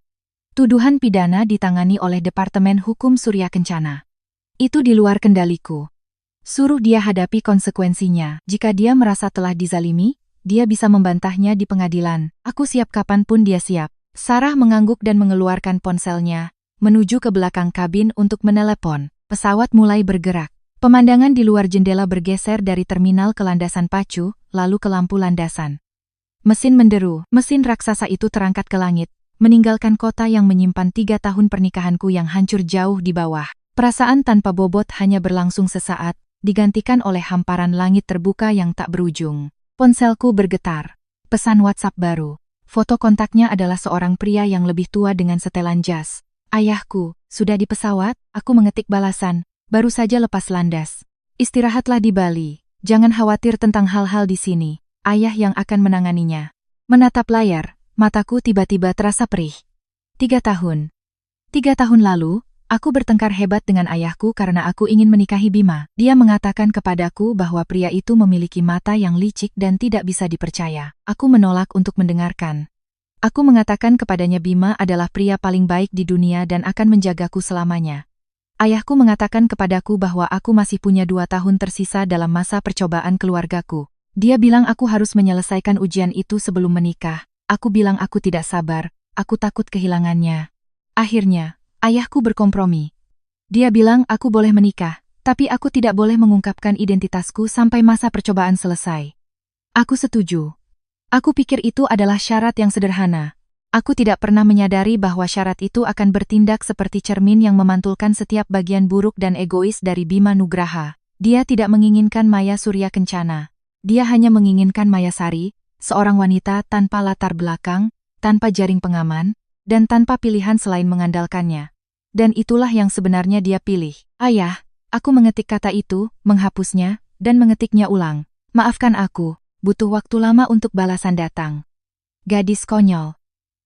Tuduhan pidana ditangani oleh Departemen Hukum Surya Kencana. Itu di luar kendaliku. Suruh dia hadapi konsekuensinya. Jika dia merasa telah dizalimi, dia bisa membantahnya di pengadilan. Aku siap kapanpun dia siap. Sarah mengangguk dan mengeluarkan ponselnya, menuju ke belakang kabin untuk menelepon. Pesawat mulai bergerak. Pemandangan di luar jendela bergeser dari terminal ke landasan pacu, lalu ke lampu landasan. Mesin menderu. Mesin raksasa itu terangkat ke langit, meninggalkan kota yang menyimpan 3 tahun pernikahanku yang hancur jauh di bawah. Perasaan tanpa bobot hanya berlangsung sesaat, digantikan oleh hamparan langit terbuka yang tak berujung. Ponselku bergetar. Pesan WhatsApp baru. Foto kontaknya adalah seorang pria yang lebih tua dengan setelan jas. Ayahku, sudah di pesawat? Aku mengetik balasan, baru saja lepas landas. Istirahatlah di Bali, jangan khawatir tentang hal-hal di sini. Ayah yang akan menanganinya. Menatap layar, Mataku tiba-tiba terasa perih. 3 tahun. 3 tahun lalu, aku bertengkar hebat dengan ayahku karena aku ingin menikahi Bima. Dia mengatakan kepadaku bahwa pria itu memiliki mata yang licik dan tidak bisa dipercaya. Aku menolak untuk mendengarkan. Aku mengatakan kepadanya Bima adalah pria paling baik di dunia dan akan menjagaku selamanya. Ayahku mengatakan kepadaku bahwa aku masih punya 2 tahun tersisa dalam masa percobaan keluargaku. Dia bilang aku harus menyelesaikan ujian itu sebelum menikah. Aku bilang aku tidak sabar, aku takut kehilangannya. Akhirnya, ayahku berkompromi. Dia bilang aku boleh menikah, tapi aku tidak boleh mengungkapkan identitasku sampai masa percobaan selesai. Aku setuju. Aku pikir itu adalah syarat yang sederhana. Aku tidak pernah menyadari bahwa syarat itu akan bertindak seperti cermin yang memantulkan setiap bagian buruk dan egois dari Bima Nugraha. Dia tidak menginginkan Maya Surya Kencana. Dia hanya menginginkan Maya Sari, seorang wanita tanpa latar belakang, tanpa jaring pengaman, dan tanpa pilihan selain mengandalkannya. Dan itulah yang sebenarnya dia pilih. Ayah, aku mengetik kata itu, menghapusnya, dan mengetiknya ulang. Maafkan aku, butuh waktu lama untuk balasan datang. Gadis konyol.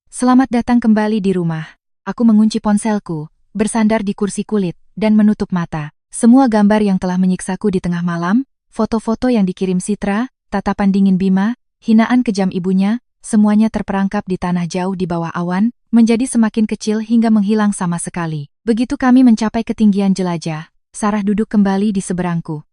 Selamat datang kembali di rumah. Aku mengunci ponselku, bersandar di kursi kulit, dan menutup mata. Semua gambar yang telah menyiksaku di tengah malam, foto-foto yang dikirim Citra, tatapan dingin Bima, hinaan kejam ibunya, semuanya terperangkap di tanah jauh di bawah awan, menjadi semakin kecil hingga menghilang sama sekali. Begitu kami mencapai ketinggian jelajah, Sarah duduk kembali di seberangku.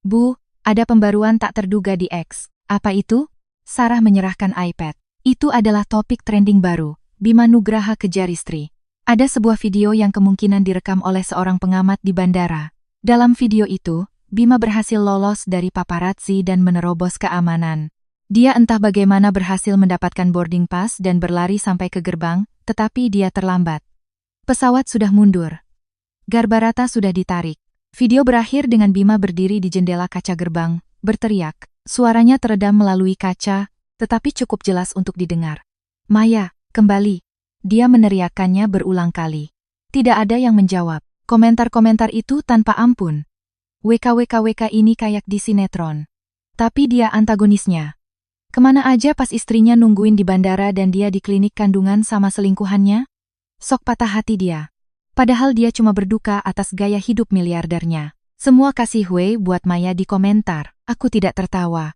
Bu, ada pembaruan tak terduga di X. Apa itu? Sarah menyerahkan iPad. Itu adalah topik trending baru, Bima Nugraha kejar istri. Ada sebuah video yang kemungkinan direkam oleh seorang pengamat di bandara. Dalam video itu, Bima berhasil lolos dari paparazzi dan menerobos keamanan. Dia entah bagaimana berhasil mendapatkan boarding pass dan berlari sampai ke gerbang, tetapi dia terlambat. Pesawat sudah mundur. Garbarata sudah ditarik. Video berakhir dengan Bima berdiri di jendela kaca gerbang, berteriak. Suaranya teredam melalui kaca, tetapi cukup jelas untuk didengar. Maya, kembali. Dia meneriakkannya berulang kali. Tidak ada yang menjawab. Komentar-komentar itu tanpa ampun. WKWKWK ini kayak di sinetron. Tapi dia antagonisnya. Kemana aja pas istrinya nungguin di bandara dan dia di klinik kandungan sama selingkuhannya? Sok patah hati dia. Padahal dia cuma berduka atas gaya hidup miliardernya. Semua kasih hue buat Maya di komentar. Aku tidak tertawa.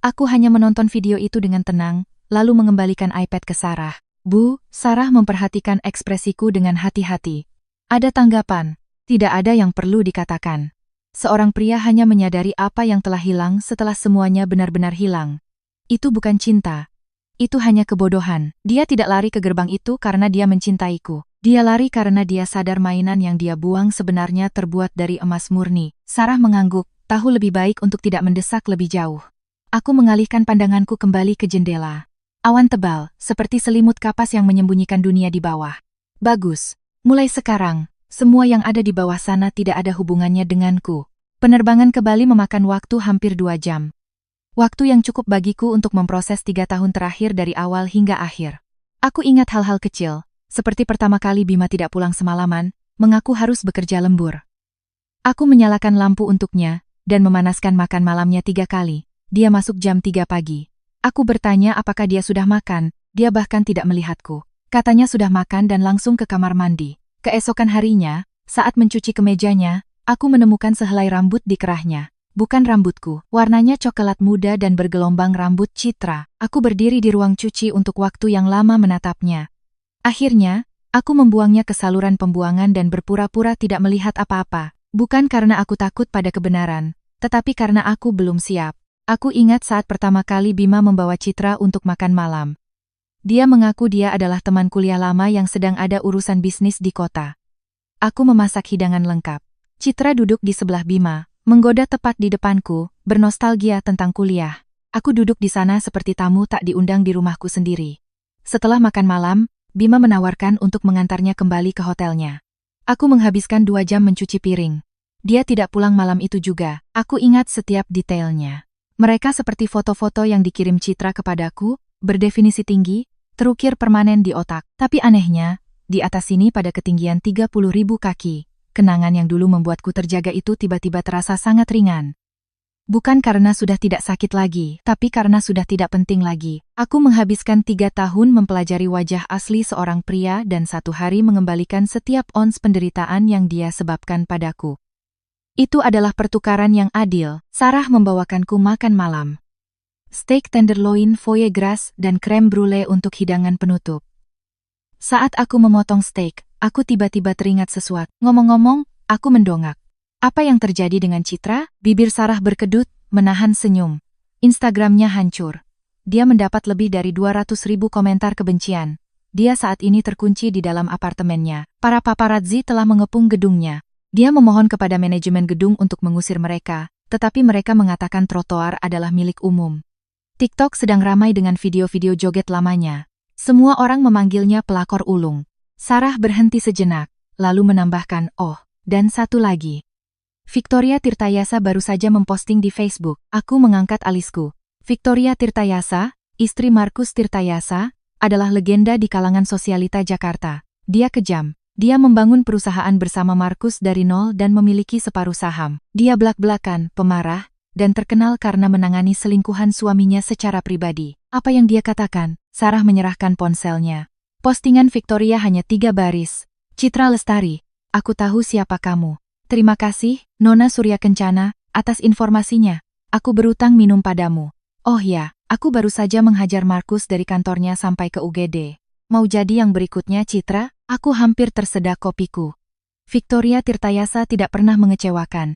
Aku hanya menonton video itu dengan tenang, lalu mengembalikan iPad ke Sarah. Bu, Sarah memperhatikan ekspresiku dengan hati-hati. Ada tanggapan. Tidak ada yang perlu dikatakan. Seorang pria hanya menyadari apa yang telah hilang setelah semuanya benar-benar hilang. Itu bukan cinta. Itu hanya kebodohan. Dia tidak lari ke gerbang itu karena dia mencintaiku. Dia lari karena dia sadar mainan yang dia buang sebenarnya terbuat dari emas murni. Sarah mengangguk, tahu lebih baik untuk tidak mendesak lebih jauh. Aku mengalihkan pandanganku kembali ke jendela. Awan tebal, seperti selimut kapas yang menyembunyikan dunia di bawah. Bagus. Mulai sekarang, semua yang ada di bawah sana tidak ada hubungannya denganku. Penerbangan ke Bali memakan waktu hampir 2 jam. Waktu yang cukup bagiku untuk memproses 3 tahun terakhir dari awal hingga akhir. Aku ingat hal-hal kecil, seperti pertama kali Bima tidak pulang semalaman, mengaku harus bekerja lembur. Aku menyalakan lampu untuknya, dan memanaskan makan malamnya 3 kali. Dia masuk jam 3 pagi. Aku bertanya apakah dia sudah makan, dia bahkan tidak melihatku. Katanya sudah makan dan langsung ke kamar mandi. Keesokan harinya, saat mencuci kemejanya, aku menemukan sehelai rambut di kerahnya. Bukan rambutku, warnanya coklat muda dan bergelombang rambut Citra. Aku berdiri di ruang cuci untuk waktu yang lama menatapnya. Akhirnya, aku membuangnya ke saluran pembuangan dan berpura-pura tidak melihat apa-apa. Bukan karena aku takut pada kebenaran, tetapi karena aku belum siap. Aku ingat saat pertama kali Bima membawa Citra untuk makan malam. Dia mengaku dia adalah teman kuliah lama yang sedang ada urusan bisnis di kota. Aku memasak hidangan lengkap. Citra duduk di sebelah Bima, menggoda tepat di depanku, bernostalgia tentang kuliah. Aku duduk di sana seperti tamu tak diundang di rumahku sendiri. Setelah makan malam, Bima menawarkan untuk mengantarnya kembali ke hotelnya. Aku menghabiskan 2 jam mencuci piring. Dia tidak pulang malam itu juga. Aku ingat setiap detailnya. Mereka seperti foto-foto yang dikirim Citra kepadaku, berdefinisi tinggi, terukir permanen di otak. Tapi anehnya, di atas sini pada ketinggian 30.000 kaki, kenangan yang dulu membuatku terjaga itu tiba-tiba terasa sangat ringan. Bukan karena sudah tidak sakit lagi, tapi karena sudah tidak penting lagi. Aku menghabiskan 3 tahun mempelajari wajah asli seorang pria dan 1 hari mengembalikan setiap ons penderitaan yang dia sebabkan padaku. Itu adalah pertukaran yang adil. Sarah membawakanku makan malam. Steak tenderloin, foie gras, dan krem brulee untuk hidangan penutup. Saat aku memotong steak, aku tiba-tiba teringat sesuatu. Ngomong-ngomong, aku mendongak. Apa yang terjadi dengan Citra? Bibir Sarah berkedut, menahan senyum. Instagramnya hancur. Dia mendapat lebih dari 200.000 komentar kebencian. Dia saat ini terkunci di dalam apartemennya. Para paparazzi telah mengepung gedungnya. Dia memohon kepada manajemen gedung untuk mengusir mereka, tetapi mereka mengatakan trotoar adalah milik umum. TikTok sedang ramai dengan video-video joget lamanya. Semua orang memanggilnya pelakor ulung. Sarah berhenti sejenak, lalu menambahkan, "Oh, dan satu lagi. Victoria Tirtayasa baru saja memposting di Facebook." Aku mengangkat alisku. Victoria Tirtayasa, istri Markus Tirtayasa, adalah legenda di kalangan sosialita Jakarta. Dia kejam. Dia membangun perusahaan bersama Markus dari nol dan memiliki separuh saham. Dia belak-belakan, pemarah, dan terkenal karena menangani selingkuhan suaminya secara pribadi. Apa yang dia katakan? Sarah menyerahkan ponselnya. Postingan Victoria hanya 3 baris. Citra Lestari, aku tahu siapa kamu. Terima kasih, Nona Surya Kencana, atas informasinya. Aku berutang minum padamu. Oh ya, aku baru saja menghajar Markus dari kantornya sampai ke UGD. Mau jadi yang berikutnya, Citra? Aku hampir tersedak kopiku. Victoria Tirtayasa tidak pernah mengecewakan.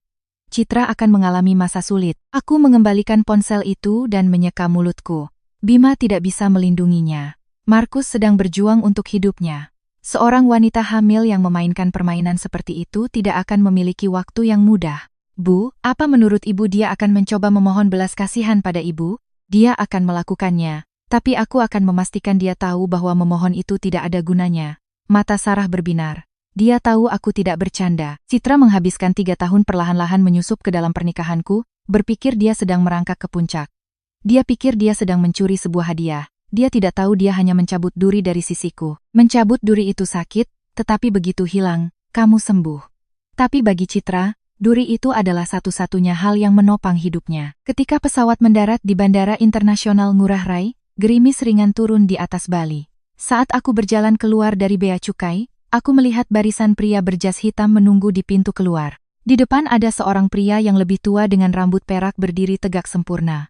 Citra akan mengalami masa sulit. Aku mengembalikan ponsel itu dan menyeka mulutku. Bima tidak bisa melindunginya. Markus sedang berjuang untuk hidupnya. Seorang wanita hamil yang memainkan permainan seperti itu tidak akan memiliki waktu yang mudah. Bu, apa menurut ibu dia akan mencoba memohon belas kasihan pada ibu? Dia akan melakukannya. Tapi aku akan memastikan dia tahu bahwa memohon itu tidak ada gunanya. Mata Sarah berbinar. Dia tahu aku tidak bercanda. Citra menghabiskan 3 tahun perlahan-lahan menyusup ke dalam pernikahanku, berpikir dia sedang merangkak ke puncak. Dia pikir dia sedang mencuri sebuah hadiah. Dia tidak tahu dia hanya mencabut duri dari sisiku. Mencabut duri itu sakit, tetapi begitu hilang, kamu sembuh. Tapi bagi Citra, duri itu adalah satu-satunya hal yang menopang hidupnya. Ketika pesawat mendarat di Bandara Internasional Ngurah Rai, gerimis ringan turun di atas Bali. Saat aku berjalan keluar dari bea cukai, aku melihat barisan pria berjas hitam menunggu di pintu keluar. Di depan ada seorang pria yang lebih tua dengan rambut perak berdiri tegak sempurna.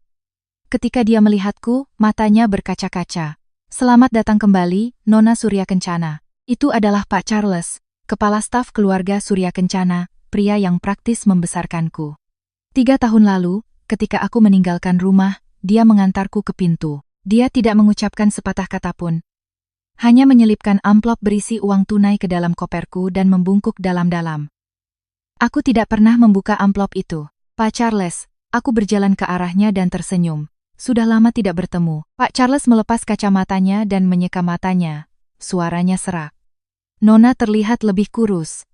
Ketika dia melihatku, matanya berkaca-kaca. Selamat datang kembali, Nona Surya Kencana. Itu adalah Pak Charles, kepala staf keluarga Surya Kencana, pria yang praktis membesarkanku. 3 tahun lalu, ketika aku meninggalkan rumah, dia mengantarku ke pintu. Dia tidak mengucapkan sepatah kata pun. Hanya menyelipkan amplop berisi uang tunai ke dalam koperku dan membungkuk dalam-dalam. Aku tidak pernah membuka amplop itu. Pak Charles, aku berjalan ke arahnya dan tersenyum. Sudah lama tidak bertemu. Pak Charles melepas kacamatanya dan menyeka matanya. Suaranya serak. Nona terlihat lebih kurus.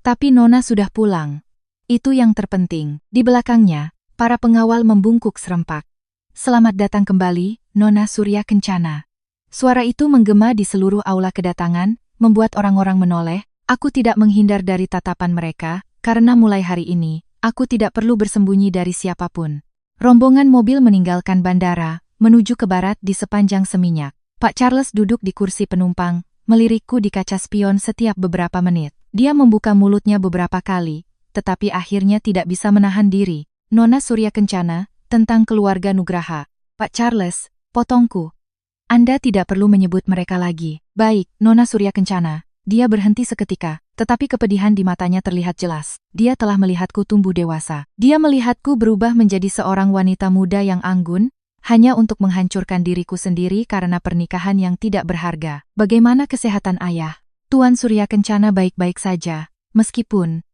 Tapi Nona sudah pulang. Itu yang terpenting. Di belakangnya, para pengawal membungkuk serempak. Selamat datang kembali, Nona Surya Kencana. Suara itu menggema di seluruh aula kedatangan, membuat orang-orang menoleh. Aku tidak menghindar dari tatapan mereka, karena mulai hari ini, aku tidak perlu bersembunyi dari siapapun. Rombongan mobil meninggalkan bandara, menuju ke barat di sepanjang Seminyak. Pak Charles duduk di kursi penumpang, melirikku di kaca spion setiap beberapa menit. Dia membuka mulutnya beberapa kali, tetapi akhirnya tidak bisa menahan diri. Nona Surya Kencana, tentang keluarga Nugraha. Pak Charles, potongku. Anda tidak perlu menyebut mereka lagi. Baik, Nona Surya Kencana. Dia berhenti seketika, tetapi kepedihan di matanya terlihat jelas. Dia telah melihatku tumbuh dewasa. Dia melihatku berubah menjadi seorang wanita muda yang anggun, hanya untuk menghancurkan diriku sendiri karena pernikahan yang tidak berharga. Bagaimana kesehatan ayah? Tuan Surya Kencana baik-baik saja, meskipun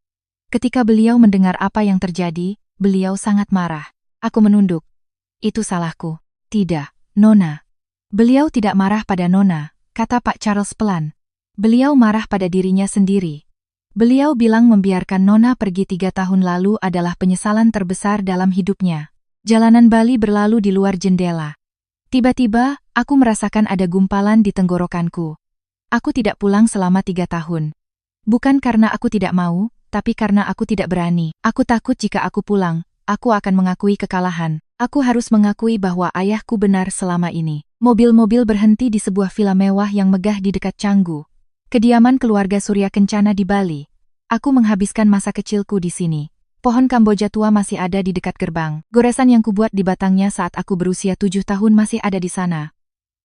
ketika beliau mendengar apa yang terjadi, beliau sangat marah. Aku menunduk. Itu salahku. Tidak, Nona. Beliau tidak marah pada Nona, kata Pak Charles pelan. Beliau marah pada dirinya sendiri. Beliau bilang membiarkan Nona pergi 3 tahun lalu adalah penyesalan terbesar dalam hidupnya. Jalanan Bali berlalu di luar jendela. Tiba-tiba, aku merasakan ada gumpalan di tenggorokanku. Aku tidak pulang selama 3 tahun. Bukan karena aku tidak mau, tapi karena aku tidak berani. Aku takut jika aku pulang, aku akan mengakui kekalahan. Aku harus mengakui bahwa ayahku benar selama ini. Mobil-mobil berhenti di sebuah villa mewah yang megah di dekat Canggu, kediaman keluarga Surya Kencana di Bali. Aku menghabiskan masa kecilku di sini. Pohon Kamboja tua masih ada di dekat gerbang. Goresan yang kubuat di batangnya saat aku berusia 7 tahun masih ada di sana.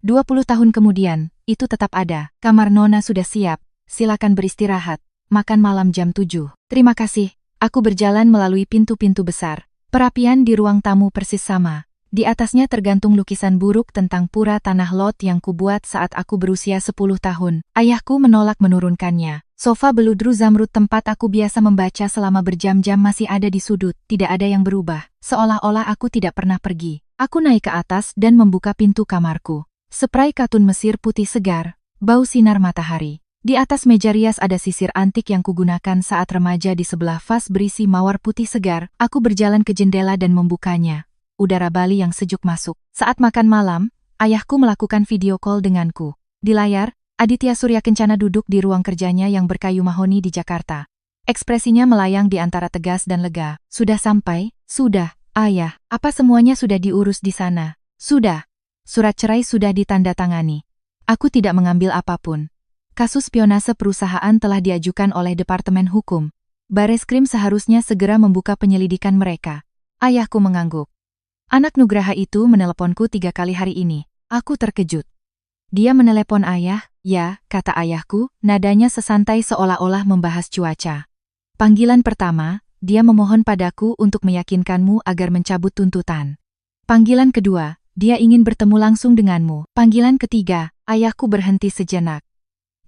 20 tahun kemudian, itu tetap ada. Kamar Nona sudah siap. Silakan beristirahat. Makan malam jam 7. Terima kasih. Aku berjalan melalui pintu-pintu besar. Perapian di ruang tamu persis sama. Di atasnya tergantung lukisan buruk tentang pura tanah lot yang kubuat saat aku berusia 10 tahun. Ayahku menolak menurunkannya. Sofa beludru zamrud tempat aku biasa membaca selama berjam-jam masih ada di sudut. Tidak ada yang berubah. Seolah-olah aku tidak pernah pergi. Aku naik ke atas dan membuka pintu kamarku. Spray katun Mesir putih segar, bau sinar matahari. Di atas meja rias ada sisir antik yang kugunakan saat remaja di sebelah vas berisi mawar putih segar. Aku berjalan ke jendela dan membukanya. Udara Bali yang sejuk masuk. Saat makan malam, ayahku melakukan video call denganku. Di layar, Aditya Surya Kencana duduk di ruang kerjanya yang berkayu mahoni di Jakarta. Ekspresinya melayang di antara tegas dan lega. Sudah sampai? Sudah, ayah. Apa semuanya sudah diurus di sana? Sudah. Surat cerai sudah ditandatangani. Aku tidak mengambil apapun. Kasus spionase perusahaan telah diajukan oleh Departemen Hukum. Bareskrim seharusnya segera membuka penyelidikan mereka. Ayahku mengangguk. Anak Nugraha itu meneleponku 3 kali hari ini. Aku terkejut. Dia menelepon ayah, ya, kata ayahku, nadanya sesantai seolah-olah membahas cuaca. Panggilan pertama, dia memohon padaku untuk meyakinkanmu agar mencabut tuntutan. Panggilan kedua, dia ingin bertemu langsung denganmu. Panggilan ketiga, ayahku berhenti sejenak.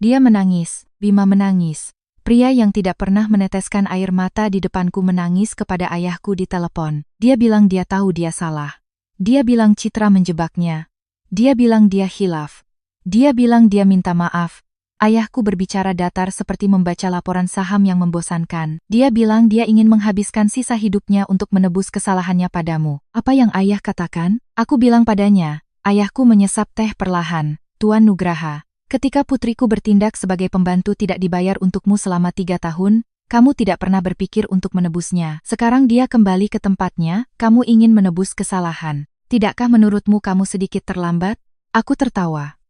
Dia menangis, Bima menangis. Pria yang tidak pernah meneteskan air mata di depanku menangis kepada ayahku di telepon. Dia bilang dia tahu dia salah. Dia bilang Citra menjebaknya. Dia bilang dia khilaf. Dia bilang dia minta maaf. Ayahku berbicara datar seperti membaca laporan saham yang membosankan. Dia bilang dia ingin menghabiskan sisa hidupnya untuk menebus kesalahannya padamu. Apa yang ayah katakan? Aku bilang padanya. Ayahku menyesap teh perlahan. Tuan Nugraha. Ketika putriku bertindak sebagai pembantu tidak dibayar untukmu selama 3 tahun, kamu tidak pernah berpikir untuk menebusnya. Sekarang dia kembali ke tempatnya, kamu ingin menebus kesalahan. Tidakkah menurutmu kamu sedikit terlambat? Aku tertawa.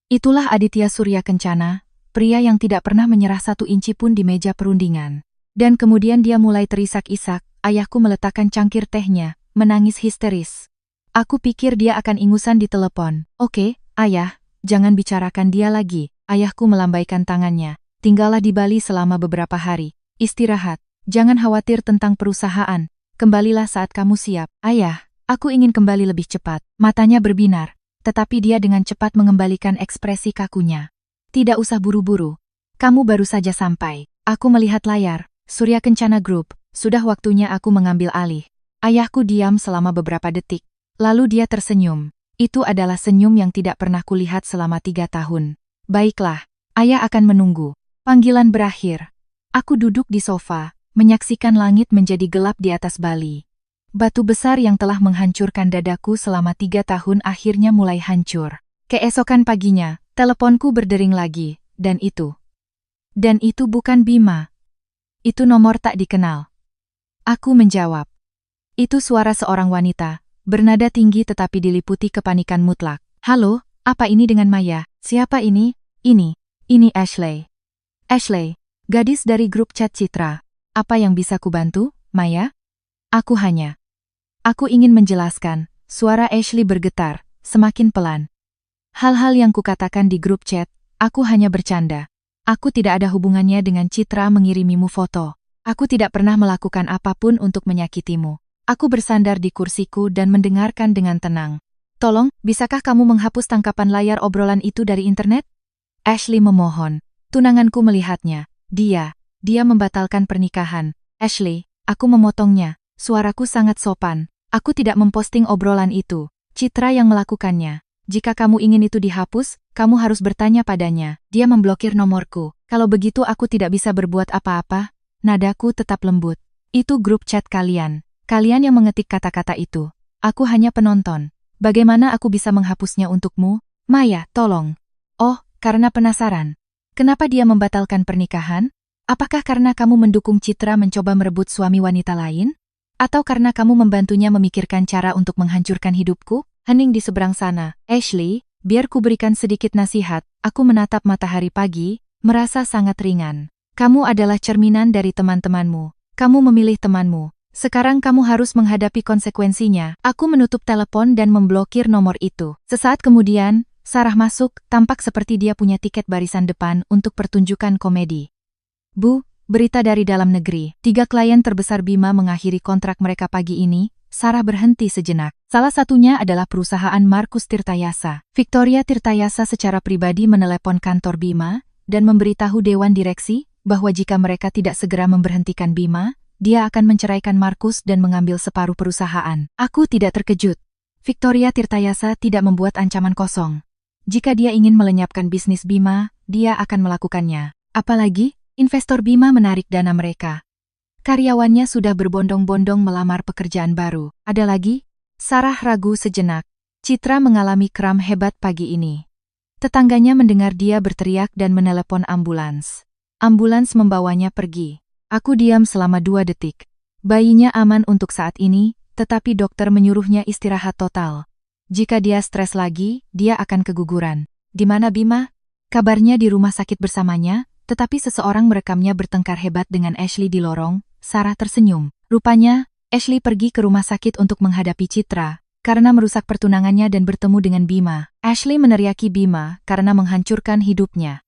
Itulah Aditya Surya Kencana, pria yang tidak pernah menyerah 1 inci pun di meja perundingan. Dan kemudian dia mulai terisak-isak, ayahku meletakkan cangkir tehnya, menangis histeris. Aku pikir dia akan ingusan di telepon. Oke, ayah. Jangan bicarakan dia lagi, ayahku melambaikan tangannya. Tinggallah di Bali selama beberapa hari. Istirahat, jangan khawatir tentang perusahaan. Kembalilah saat kamu siap. Ayah, aku ingin kembali lebih cepat. Matanya berbinar, tetapi dia dengan cepat mengembalikan ekspresi kakunya. Tidak usah buru-buru. Kamu baru saja sampai. Aku melihat layar, Surya Kencana Group, sudah waktunya aku mengambil alih. Ayahku diam selama beberapa detik. Lalu dia tersenyum. Itu adalah senyum yang tidak pernah kulihat selama 3 tahun. Baiklah, ayah akan menunggu. Panggilan berakhir. Aku duduk di sofa, menyaksikan langit menjadi gelap di atas Bali. Batu besar yang telah menghancurkan dadaku selama 3 tahun akhirnya mulai hancur. Keesokan paginya, teleponku berdering lagi, dan itu bukan Bima. Itu nomor tak dikenal. Aku menjawab. Itu suara seorang wanita. Bernada tinggi tetapi diliputi kepanikan mutlak. Halo, apa ini dengan Maya? Siapa ini? Ini Ashley. Ashley, gadis dari grup chat Citra. Apa yang bisa kubantu, Maya? Aku ingin menjelaskan. Suara Ashley bergetar, semakin pelan. Hal-hal yang kukatakan di grup chat, aku hanya bercanda. Aku tidak ada hubungannya dengan Citra mengirimimu foto. Aku tidak pernah melakukan apapun untuk menyakitimu. Aku bersandar di kursiku dan mendengarkan dengan tenang. Tolong, bisakah kamu menghapus tangkapan layar obrolan itu dari internet? Ashley memohon. Tunanganku melihatnya. Dia membatalkan pernikahan. Ashley, aku memotongnya. Suaraku sangat sopan. Aku tidak memposting obrolan itu. Citra yang melakukannya. Jika kamu ingin itu dihapus, kamu harus bertanya padanya. Dia memblokir nomorku. Kalau begitu aku tidak bisa berbuat apa-apa. Nadaku tetap lembut. Itu grup chat kalian. Kalian yang mengetik kata-kata itu. Aku hanya penonton. Bagaimana aku bisa menghapusnya untukmu? Maya, tolong. Oh, karena penasaran. Kenapa dia membatalkan pernikahan? Apakah karena kamu mendukung Citra mencoba merebut suami wanita lain? Atau karena kamu membantunya memikirkan cara untuk menghancurkan hidupku? Hening di seberang sana. Ashley, biar ku berikan sedikit nasihat. Aku menatap matahari pagi, merasa sangat ringan. Kamu adalah cerminan dari teman-temanmu. Kamu memilih temanmu. Sekarang kamu harus menghadapi konsekuensinya. Aku menutup telepon dan memblokir nomor itu. Sesaat kemudian, Sarah masuk, tampak seperti dia punya tiket barisan depan untuk pertunjukan komedi. Bu, berita dari dalam negeri. 3 klien terbesar Bima mengakhiri kontrak mereka pagi ini. Sarah berhenti sejenak. Salah satunya adalah perusahaan Markus Tirtayasa. Victoria Tirtayasa secara pribadi menelepon kantor Bima dan memberitahu Dewan Direksi bahwa jika mereka tidak segera memberhentikan Bima, dia akan menceraikan Markus dan mengambil separuh perusahaan. Aku tidak terkejut. Victoria Tirtayasa tidak membuat ancaman kosong. Jika dia ingin melenyapkan bisnis Bima, dia akan melakukannya. Apalagi, investor Bima menarik dana mereka. Karyawannya sudah berbondong-bondong melamar pekerjaan baru. Ada lagi? Sarah ragu sejenak. Citra mengalami kram hebat pagi ini. Tetangganya mendengar dia berteriak dan menelepon ambulans. Ambulans membawanya pergi. Aku diam selama 2 detik. Bayinya aman untuk saat ini, tetapi dokter menyuruhnya istirahat total. Jika dia stres lagi, dia akan keguguran. Di mana Bima? Kabarnya di rumah sakit bersamanya, tetapi seseorang merekamnya bertengkar hebat dengan Ashley di lorong. Sarah tersenyum. Rupanya, Ashley pergi ke rumah sakit untuk menghadapi Citra, karena merusak pertunangannya dan bertemu dengan Bima. Ashley meneriaki Bima karena menghancurkan hidupnya.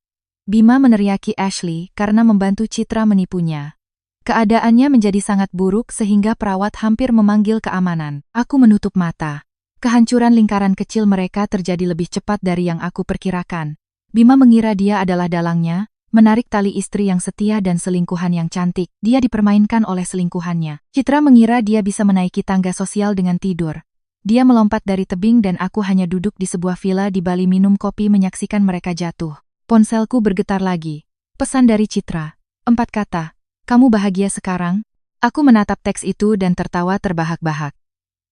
Bima meneriaki Ashley karena membantu Citra menipunya. Keadaannya menjadi sangat buruk sehingga perawat hampir memanggil keamanan. Aku menutup mata. Kehancuran lingkaran kecil mereka terjadi lebih cepat dari yang aku perkirakan. Bima mengira dia adalah dalangnya, menarik tali istri yang setia dan selingkuhan yang cantik. Dia dipermainkan oleh selingkuhannya. Citra mengira dia bisa menaiki tangga sosial dengan tidur. Dia melompat dari tebing dan aku hanya duduk di sebuah villa di Bali minum kopi menyaksikan mereka jatuh. Ponselku bergetar lagi. Pesan dari Citra. 4 kata. Kamu bahagia sekarang? Aku menatap teks itu dan tertawa terbahak-bahak.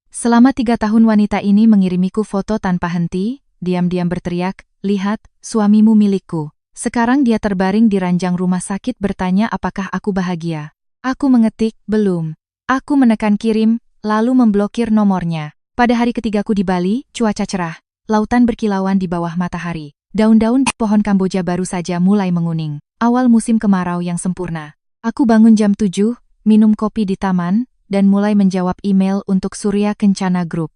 Selama 3 tahun wanita ini mengirimiku foto tanpa henti, diam-diam berteriak, lihat, suamimu milikku. Sekarang dia terbaring di ranjang rumah sakit bertanya apakah aku bahagia. Aku mengetik, belum. Aku menekan kirim, lalu memblokir nomornya. Pada hari ketigaku di Bali, cuaca cerah. Lautan berkilauan di bawah matahari. Daun-daun pohon Kamboja baru saja mulai menguning. Awal musim kemarau yang sempurna. Aku bangun jam 7, minum kopi di taman, dan mulai menjawab email untuk Surya Kencana Group.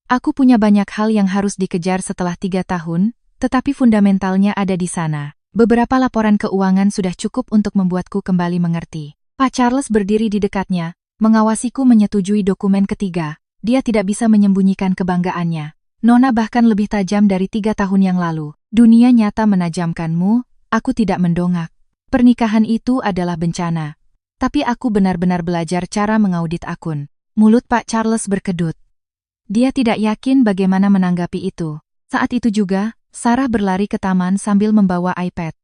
Aku punya banyak hal yang harus dikejar setelah 3 tahun, tetapi fundamentalnya ada di sana. Beberapa laporan keuangan sudah cukup untuk membuatku kembali mengerti. Pak Charles berdiri di dekatnya, mengawasiku menyetujui dokumen ketiga. Dia tidak bisa menyembunyikan kebanggaannya. Nona bahkan lebih tajam dari 3 tahun yang lalu. Dunia nyata menajamkanmu, aku tidak mendongak. Pernikahan itu adalah bencana. Tapi aku benar-benar belajar cara mengaudit akun. Mulut Pak Charles berkedut. Dia tidak yakin bagaimana menanggapi itu. Saat itu juga, Sarah berlari ke taman sambil membawa iPad.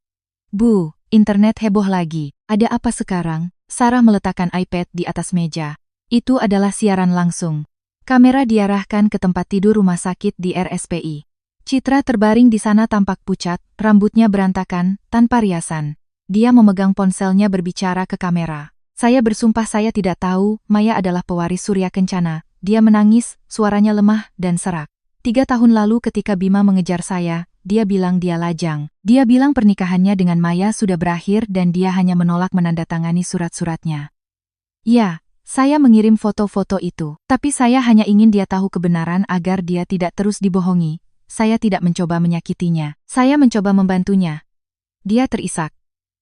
Bu, internet heboh lagi. Ada apa sekarang? Sarah meletakkan iPad di atas meja. Itu adalah siaran langsung. Kamera diarahkan ke tempat tidur rumah sakit di RSPI. Citra terbaring di sana tampak pucat, rambutnya berantakan, tanpa riasan. Dia memegang ponselnya berbicara ke kamera. Saya bersumpah saya tidak tahu, Maya adalah pewaris Surya Kencana. Dia menangis, suaranya lemah dan serak. 3 tahun lalu ketika Bima mengejar saya, dia bilang dia lajang. Dia bilang pernikahannya dengan Maya sudah berakhir dan dia hanya menolak menandatangani surat-suratnya. Ya, saya mengirim foto-foto itu. Tapi saya hanya ingin dia tahu kebenaran agar dia tidak terus dibohongi. Saya tidak mencoba menyakitinya. Saya mencoba membantunya. Dia terisak.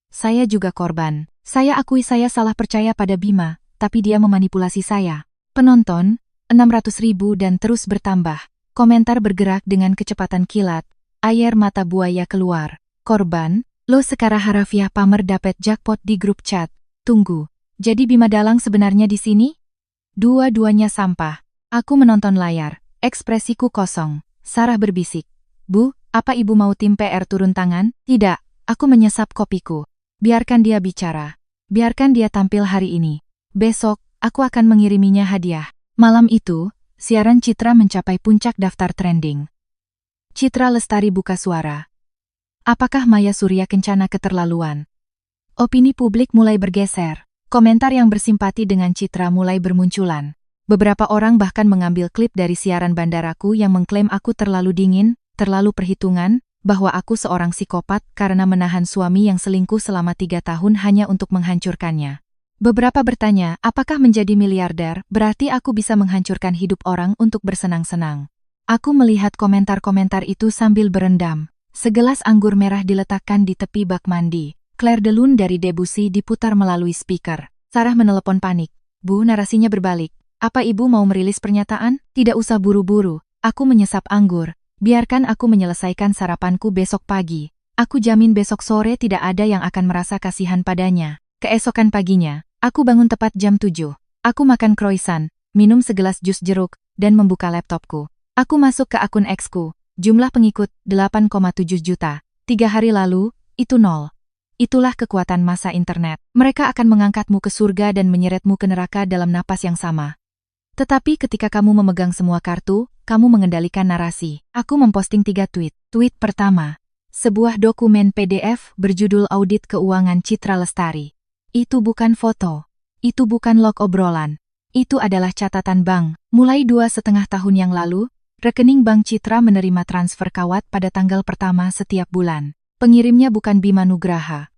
Saya juga korban. Saya akui saya salah percaya pada Bima, tapi dia memanipulasi saya. Penonton, 600.000 dan terus bertambah. Komentar bergerak dengan kecepatan kilat. Air mata buaya keluar. Korban, lo sekarang harafiah pamer dapet jackpot di grup chat. Tunggu, jadi Bima Dalang sebenarnya di sini? Dua-duanya sampah. Aku menonton layar. Ekspresiku kosong. Sarah berbisik. Bu, apa ibu mau tim PR turun tangan? Tidak, aku menyesap kopiku. Biarkan dia bicara. Biarkan dia tampil hari ini. Besok, aku akan mengiriminya hadiah. Malam itu, siaran Citra mencapai puncak daftar trending. Citra Lestari buka suara. Apakah Maya Surya Kencana keterlaluan? Opini publik mulai bergeser. Komentar yang bersimpati dengan Citra mulai bermunculan. Beberapa orang bahkan mengambil klip dari siaran bandaraku yang mengklaim aku terlalu dingin, terlalu perhitungan, bahwa aku seorang psikopat karena menahan suami yang selingkuh selama 3 tahun hanya untuk menghancurkannya. Beberapa bertanya, apakah menjadi miliarder berarti aku bisa menghancurkan hidup orang untuk bersenang-senang? Aku melihat komentar-komentar itu sambil berendam. Segelas anggur merah diletakkan di tepi bak mandi. Clair de Lune dari Debussy diputar melalui speaker. Sarah menelepon panik. Bu, narasinya berbalik. Apa ibu mau merilis pernyataan? Tidak usah buru-buru. Aku menyesap anggur. Biarkan aku menyelesaikan sarapanku besok pagi. Aku jamin besok sore tidak ada yang akan merasa kasihan padanya. Keesokan paginya, aku bangun tepat jam 7. Aku makan croissant, minum segelas jus jeruk, dan membuka laptopku. Aku masuk ke akun X-ku. Jumlah pengikut 8,7 juta. 3 hari lalu, itu 0. Itulah kekuatan masa internet. Mereka akan mengangkatmu ke surga dan menyeretmu ke neraka dalam napas yang sama. Tetapi ketika kamu memegang semua kartu, kamu mengendalikan narasi. Aku memposting 3 tweet. Tweet pertama. Sebuah dokumen PDF berjudul Audit Keuangan Citra Lestari. Itu bukan foto. Itu bukan log obrolan. Itu adalah catatan bank. Mulai 2,5 tahun yang lalu, rekening Bank Citra menerima transfer kawat pada tanggal pertama setiap bulan. Pengirimnya bukan Bima Nugraha.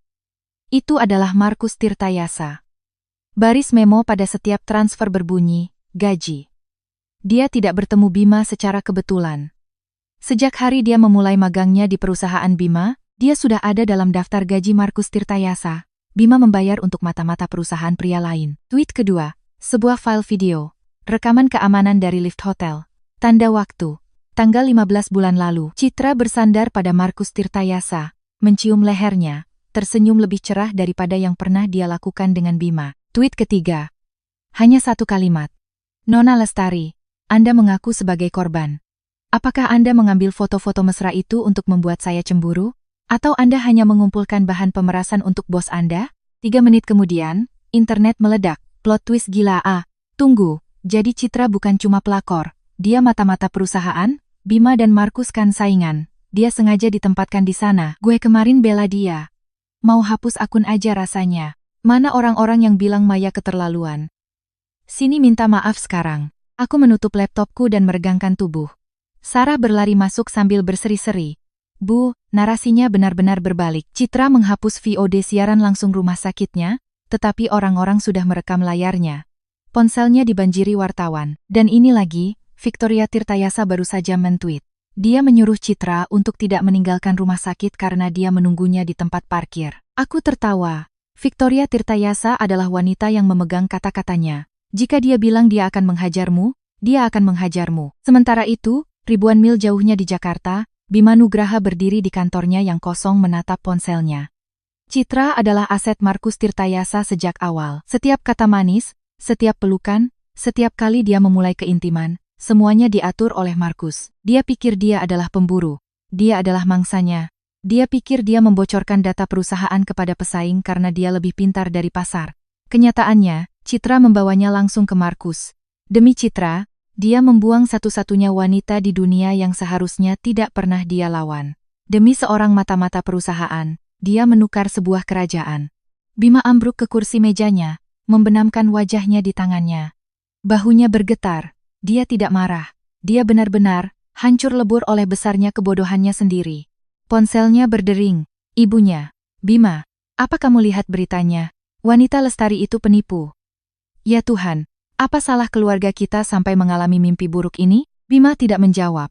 Itu adalah Markus Tirtayasa. Baris memo pada setiap transfer berbunyi, gaji. Dia tidak bertemu Bima secara kebetulan. Sejak hari dia memulai magangnya di perusahaan Bima, dia sudah ada dalam daftar gaji Markus Tirtayasa. Bima membayar untuk mata-mata perusahaan pria lain. Tweet kedua, sebuah file video. Rekaman keamanan dari lift hotel. Tanda waktu. Tanggal 15 bulan lalu. Citra bersandar pada Markus Tirtayasa, mencium lehernya, tersenyum lebih cerah daripada yang pernah dia lakukan dengan Bima. Tweet ketiga. Hanya satu kalimat. Nona Lestari, Anda mengaku sebagai korban. Apakah Anda mengambil foto-foto mesra itu untuk membuat saya cemburu? Atau Anda hanya mengumpulkan bahan pemerasan untuk bos Anda? 3 menit kemudian, internet meledak. Plot twist gila. Tunggu, jadi Citra bukan cuma pelakor. Dia mata-mata perusahaan, Bima dan Markus kan saingan. Dia sengaja ditempatkan di sana. Gue kemarin bela dia. Mau hapus akun aja rasanya. Mana orang-orang yang bilang Maya keterlaluan? Sini minta maaf sekarang. Aku menutup laptopku dan meregangkan tubuh. Sarah berlari masuk sambil berseri-seri. Bu, narasinya benar-benar berbalik. Citra menghapus VOD siaran langsung rumah sakitnya, tetapi orang-orang sudah merekam layarnya. Ponselnya dibanjiri wartawan. Dan ini lagi, Victoria Tirtayasa baru saja men-tweet. Dia menyuruh Citra untuk tidak meninggalkan rumah sakit karena dia menunggunya di tempat parkir. Aku tertawa. Victoria Tirtayasa adalah wanita yang memegang kata-katanya. Jika dia bilang dia akan menghajarmu, dia akan menghajarmu. Sementara itu, ribuan mil jauhnya di Jakarta, Bima Nugraha berdiri di kantornya yang kosong menatap ponselnya. Citra adalah aset Markus Tirtayasa sejak awal. Setiap kata manis, setiap pelukan, setiap kali dia memulai keintiman, semuanya diatur oleh Markus. Dia pikir dia adalah pemburu. Dia adalah mangsanya. Dia pikir dia membocorkan data perusahaan kepada pesaing karena dia lebih pintar dari pasar. Kenyataannya, Citra membawanya langsung ke Markus. Demi Citra, dia membuang satu-satunya wanita di dunia yang seharusnya tidak pernah dia lawan. Demi seorang mata-mata perusahaan, dia menukar sebuah kerajaan. Bima ambruk ke kursi mejanya, membenamkan wajahnya di tangannya. Bahunya bergetar. Dia tidak marah. Dia benar-benar hancur lebur oleh besarnya kebodohannya sendiri. Ponselnya berdering. Ibunya. Bima, apa kamu lihat beritanya? Wanita Lestari itu penipu. Ya Tuhan, apa salah keluarga kita sampai mengalami mimpi buruk ini? Bima tidak menjawab.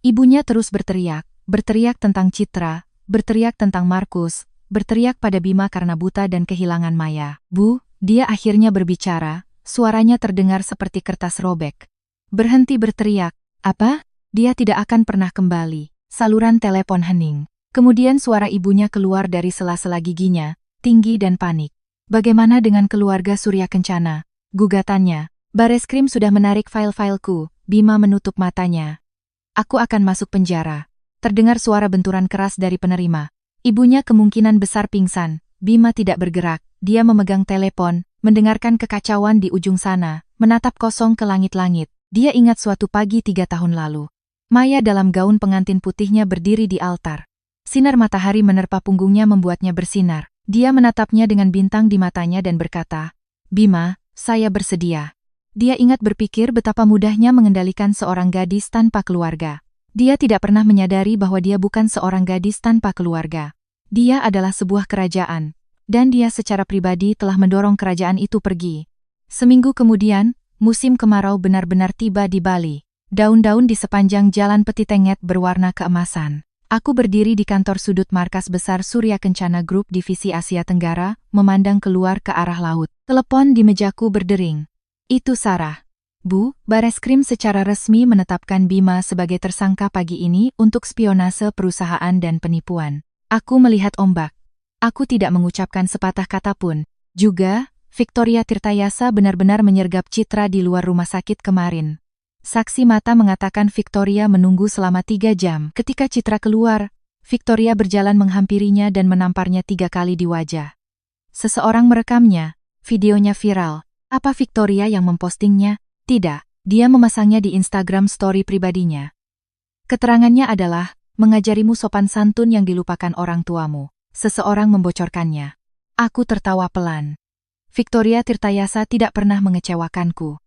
Ibunya terus berteriak tentang Citra, berteriak tentang Markus, berteriak pada Bima karena buta dan kehilangan Maya. Bu, dia akhirnya berbicara, suaranya terdengar seperti kertas robek. Berhenti berteriak. Apa? Dia tidak akan pernah kembali. Saluran telepon hening. Kemudian suara ibunya keluar dari sela-sela giginya, tinggi dan panik. Bagaimana dengan keluarga Surya Kencana? Gugatannya. Bareskrim sudah menarik file-fileku. Bima menutup matanya. Aku akan masuk penjara. Terdengar suara benturan keras dari penerima. Ibunya kemungkinan besar pingsan. Bima tidak bergerak. Dia memegang telepon, mendengarkan kekacauan di ujung sana, menatap kosong ke langit-langit. Dia ingat suatu pagi 3 tahun lalu. Maya dalam gaun pengantin putihnya berdiri di altar. Sinar matahari menerpa punggungnya membuatnya bersinar. Dia menatapnya dengan bintang di matanya dan berkata, Bima, saya bersedia. Dia ingat berpikir betapa mudahnya mengendalikan seorang gadis tanpa keluarga. Dia tidak pernah menyadari bahwa dia bukan seorang gadis tanpa keluarga. Dia adalah sebuah kerajaan. Dan dia secara pribadi telah mendorong kerajaan itu pergi. Seminggu kemudian, musim kemarau benar-benar tiba di Bali. Daun-daun di sepanjang jalan Petitengget berwarna keemasan. Aku berdiri di kantor sudut markas besar Surya Kencana Group Divisi Asia Tenggara, memandang keluar ke arah laut. Telepon di mejaku berdering. Itu Sarah. Bu, Bareskrim secara resmi menetapkan Bima sebagai tersangka pagi ini untuk spionase perusahaan dan penipuan. Aku melihat ombak. Aku tidak mengucapkan sepatah kata pun. Juga, Victoria Tirtayasa benar-benar menyergap Citra di luar rumah sakit kemarin. Saksi mata mengatakan Victoria menunggu selama 3 jam. Ketika Citra keluar, Victoria berjalan menghampirinya dan menamparnya 3 kali di wajah. Seseorang merekamnya. Videonya viral. Apa Victoria yang mempostingnya? Tidak. Dia memasangnya di Instagram story pribadinya. Keterangannya adalah, mengajarimu sopan santun yang dilupakan orang tuamu. Seseorang membocorkannya. Aku tertawa pelan. Victoria Tirtayasa tidak pernah mengecewakanku.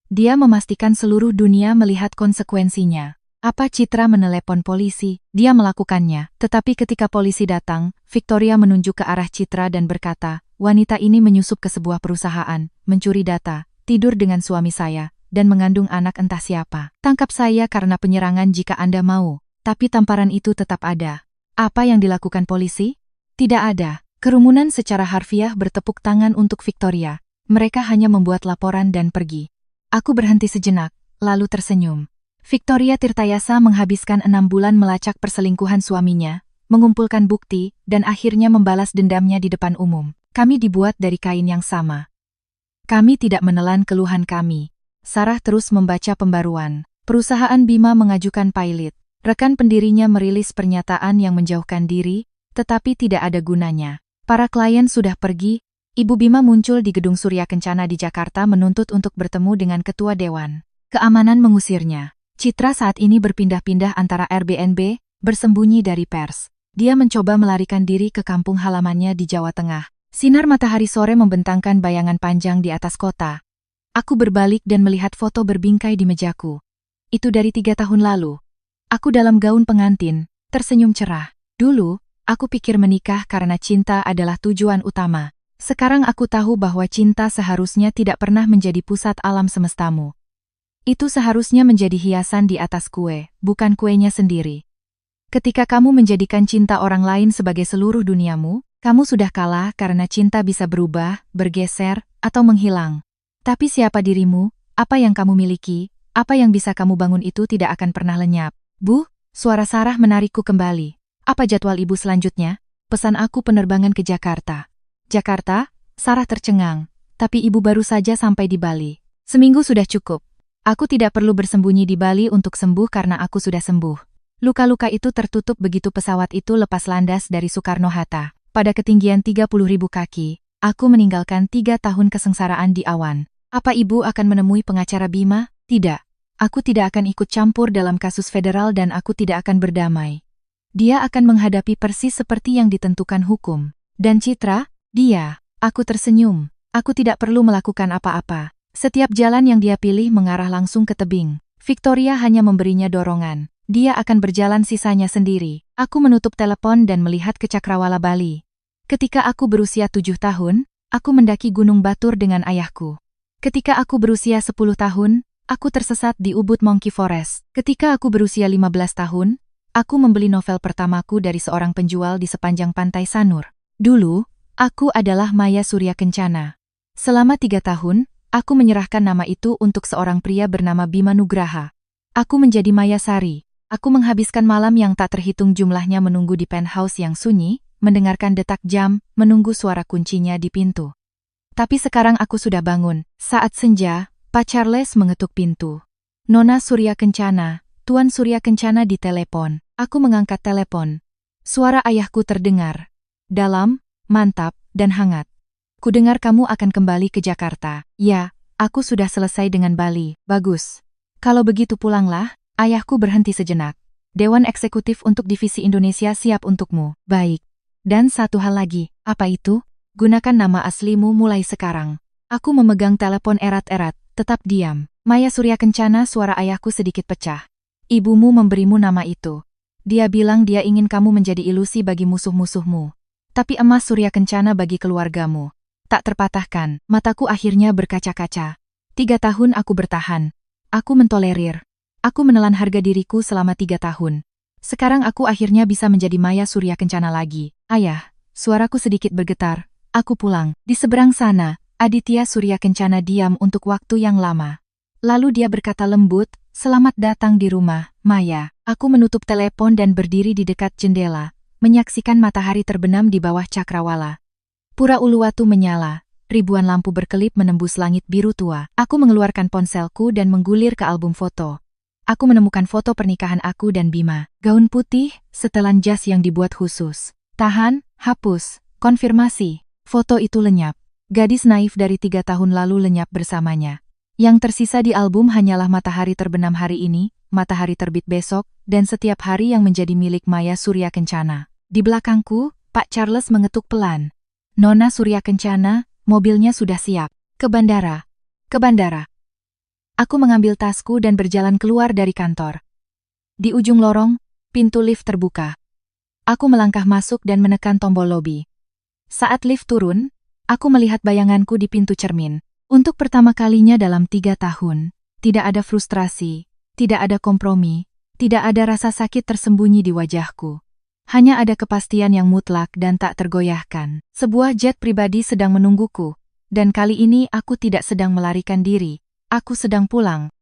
Dia memastikan seluruh dunia melihat konsekuensinya. Apa Citra menelepon polisi? Dia melakukannya. Tetapi ketika polisi datang, Victoria menunjuk ke arah Citra dan berkata, wanita ini menyusup ke sebuah perusahaan, mencuri data, tidur dengan suami saya, dan mengandung anak entah siapa. Tangkap saya karena penyerangan jika Anda mau. Tapi tamparan itu tetap ada. Apa yang dilakukan polisi? Tidak ada. Kerumunan secara harfiah bertepuk tangan untuk Victoria. Mereka hanya membuat laporan dan pergi. Aku berhenti sejenak, lalu tersenyum. Victoria Tirtayasa menghabiskan 6 bulan melacak perselingkuhan suaminya, mengumpulkan bukti, dan akhirnya membalas dendamnya di depan umum. Kami dibuat dari kain yang sama. Kami tidak menelan keluhan kami. Sarah terus membaca pembaruan. Perusahaan Bima mengajukan pilot. Rekan pendirinya merilis pernyataan yang menjauhkan diri, tetapi tidak ada gunanya. Para klien sudah pergi. Ibu Bima muncul di gedung Surya Kencana di Jakarta menuntut untuk bertemu dengan ketua dewan. Keamanan mengusirnya. Citra saat ini berpindah-pindah antara Airbnb, bersembunyi dari pers. Dia mencoba melarikan diri ke kampung halamannya di Jawa Tengah. Sinar matahari sore membentangkan bayangan panjang di atas kota. Aku berbalik dan melihat foto berbingkai di mejaku. Itu dari 3 tahun lalu. Aku dalam gaun pengantin, tersenyum cerah. Dulu, aku pikir menikah karena cinta adalah tujuan utama. Sekarang aku tahu bahwa cinta seharusnya tidak pernah menjadi pusat alam semestamu. Itu seharusnya menjadi hiasan di atas kue, bukan kuenya sendiri. Ketika kamu menjadikan cinta orang lain sebagai seluruh duniamu, kamu sudah kalah karena cinta bisa berubah, bergeser, atau menghilang. Tapi siapa dirimu, apa yang kamu miliki, apa yang bisa kamu bangun itu tidak akan pernah lenyap. Bu, suara Sarah menarikku kembali. Apa jadwal ibu selanjutnya? Pesan aku penerbangan ke Jakarta. Jakarta, Sarah tercengang. Tapi ibu baru saja sampai di Bali. Seminggu sudah cukup. Aku tidak perlu bersembunyi di Bali untuk sembuh karena aku sudah sembuh. Luka-luka itu tertutup begitu pesawat itu lepas landas dari Soekarno-Hatta. Pada ketinggian 30.000 kaki, aku meninggalkan 3 tahun kesengsaraan di awan. Apa ibu akan menemui pengacara Bima? Tidak. Aku tidak akan ikut campur dalam kasus federal dan aku tidak akan berdamai. Dia akan menghadapi persis seperti yang ditentukan hukum. Dan Citra? Aku tersenyum. Aku tidak perlu melakukan apa-apa. Setiap jalan yang dia pilih mengarah langsung ke tebing. Victoria hanya memberinya dorongan. Dia akan berjalan sisanya sendiri. Aku menutup telepon dan melihat ke Cakrawala Bali. Ketika aku berusia 7 tahun, aku mendaki Gunung Batur dengan ayahku. Ketika aku berusia 10 tahun, aku tersesat di Ubud Monkey Forest. Ketika aku berusia 15 tahun, aku membeli novel pertamaku dari seorang penjual di sepanjang pantai Sanur. Dulu, aku adalah Maya Surya Kencana. Selama 3 tahun, aku menyerahkan nama itu untuk seorang pria bernama Bima Nugraha. Aku menjadi Maya Sari. Aku menghabiskan malam yang tak terhitung jumlahnya menunggu di penthouse yang sunyi, mendengarkan detak jam, menunggu suara kuncinya di pintu. Tapi sekarang aku sudah bangun. Saat senja, Pak Charles mengetuk pintu. Nona Surya Kencana, Tuan Surya Kencana ditelepon. Aku mengangkat telepon. Suara ayahku terdengar. Dalam, mantap, dan hangat. Kudengar kamu akan kembali ke Jakarta. Ya, aku sudah selesai dengan Bali. Bagus. Kalau begitu pulanglah. Ayahku berhenti sejenak. Dewan Eksekutif untuk Divisi Indonesia siap untukmu. Baik. Dan satu hal lagi, apa itu? Gunakan nama aslimu mulai sekarang. Aku memegang telepon erat-erat, tetap diam. Maya Surya Kencana, suara ayahku sedikit pecah. Ibumu memberimu nama itu. Dia bilang dia ingin kamu menjadi ilusi bagi musuh-musuhmu. Tapi emas Surya Kencana bagi keluargamu. Tak terpatahkan, mataku akhirnya berkaca-kaca. 3 tahun aku bertahan. Aku mentolerir. Aku menelan harga diriku selama 3 tahun. Sekarang aku akhirnya bisa menjadi Maya Surya Kencana lagi. Ayah, suaraku sedikit bergetar. Aku pulang. Di seberang sana, Aditya Surya Kencana diam untuk waktu yang lama. Lalu dia berkata lembut, "Selamat datang di rumah, Maya." Aku menutup telepon dan berdiri di dekat jendela, menyaksikan matahari terbenam di bawah cakrawala. Pura Uluwatu menyala, ribuan lampu berkelip menembus langit biru tua. Aku mengeluarkan ponselku dan menggulir ke album foto. Aku menemukan foto pernikahan aku dan Bima. Gaun putih, setelan jas yang dibuat khusus. Tahan, hapus, konfirmasi. Foto itu lenyap. Gadis naif dari 3 tahun lalu lenyap bersamanya. Yang tersisa di album hanyalah matahari terbenam hari ini, matahari terbit besok, dan setiap hari yang menjadi milik Maya Surya Kencana. Di belakangku, Pak Charles mengetuk pelan. "Nona Surya Kencana, mobilnya sudah siap. Ke bandara. Ke bandara." Aku mengambil tasku dan berjalan keluar dari kantor. Di ujung lorong, pintu lift terbuka. Aku melangkah masuk dan menekan tombol lobi. Saat lift turun, aku melihat bayanganku di pintu cermin. Untuk pertama kalinya dalam 3 tahun, tidak ada frustrasi, tidak ada kompromi, tidak ada rasa sakit tersembunyi di wajahku. Hanya ada kepastian yang mutlak dan tak tergoyahkan. Sebuah jet pribadi sedang menungguku, dan kali ini aku tidak sedang melarikan diri, aku sedang pulang.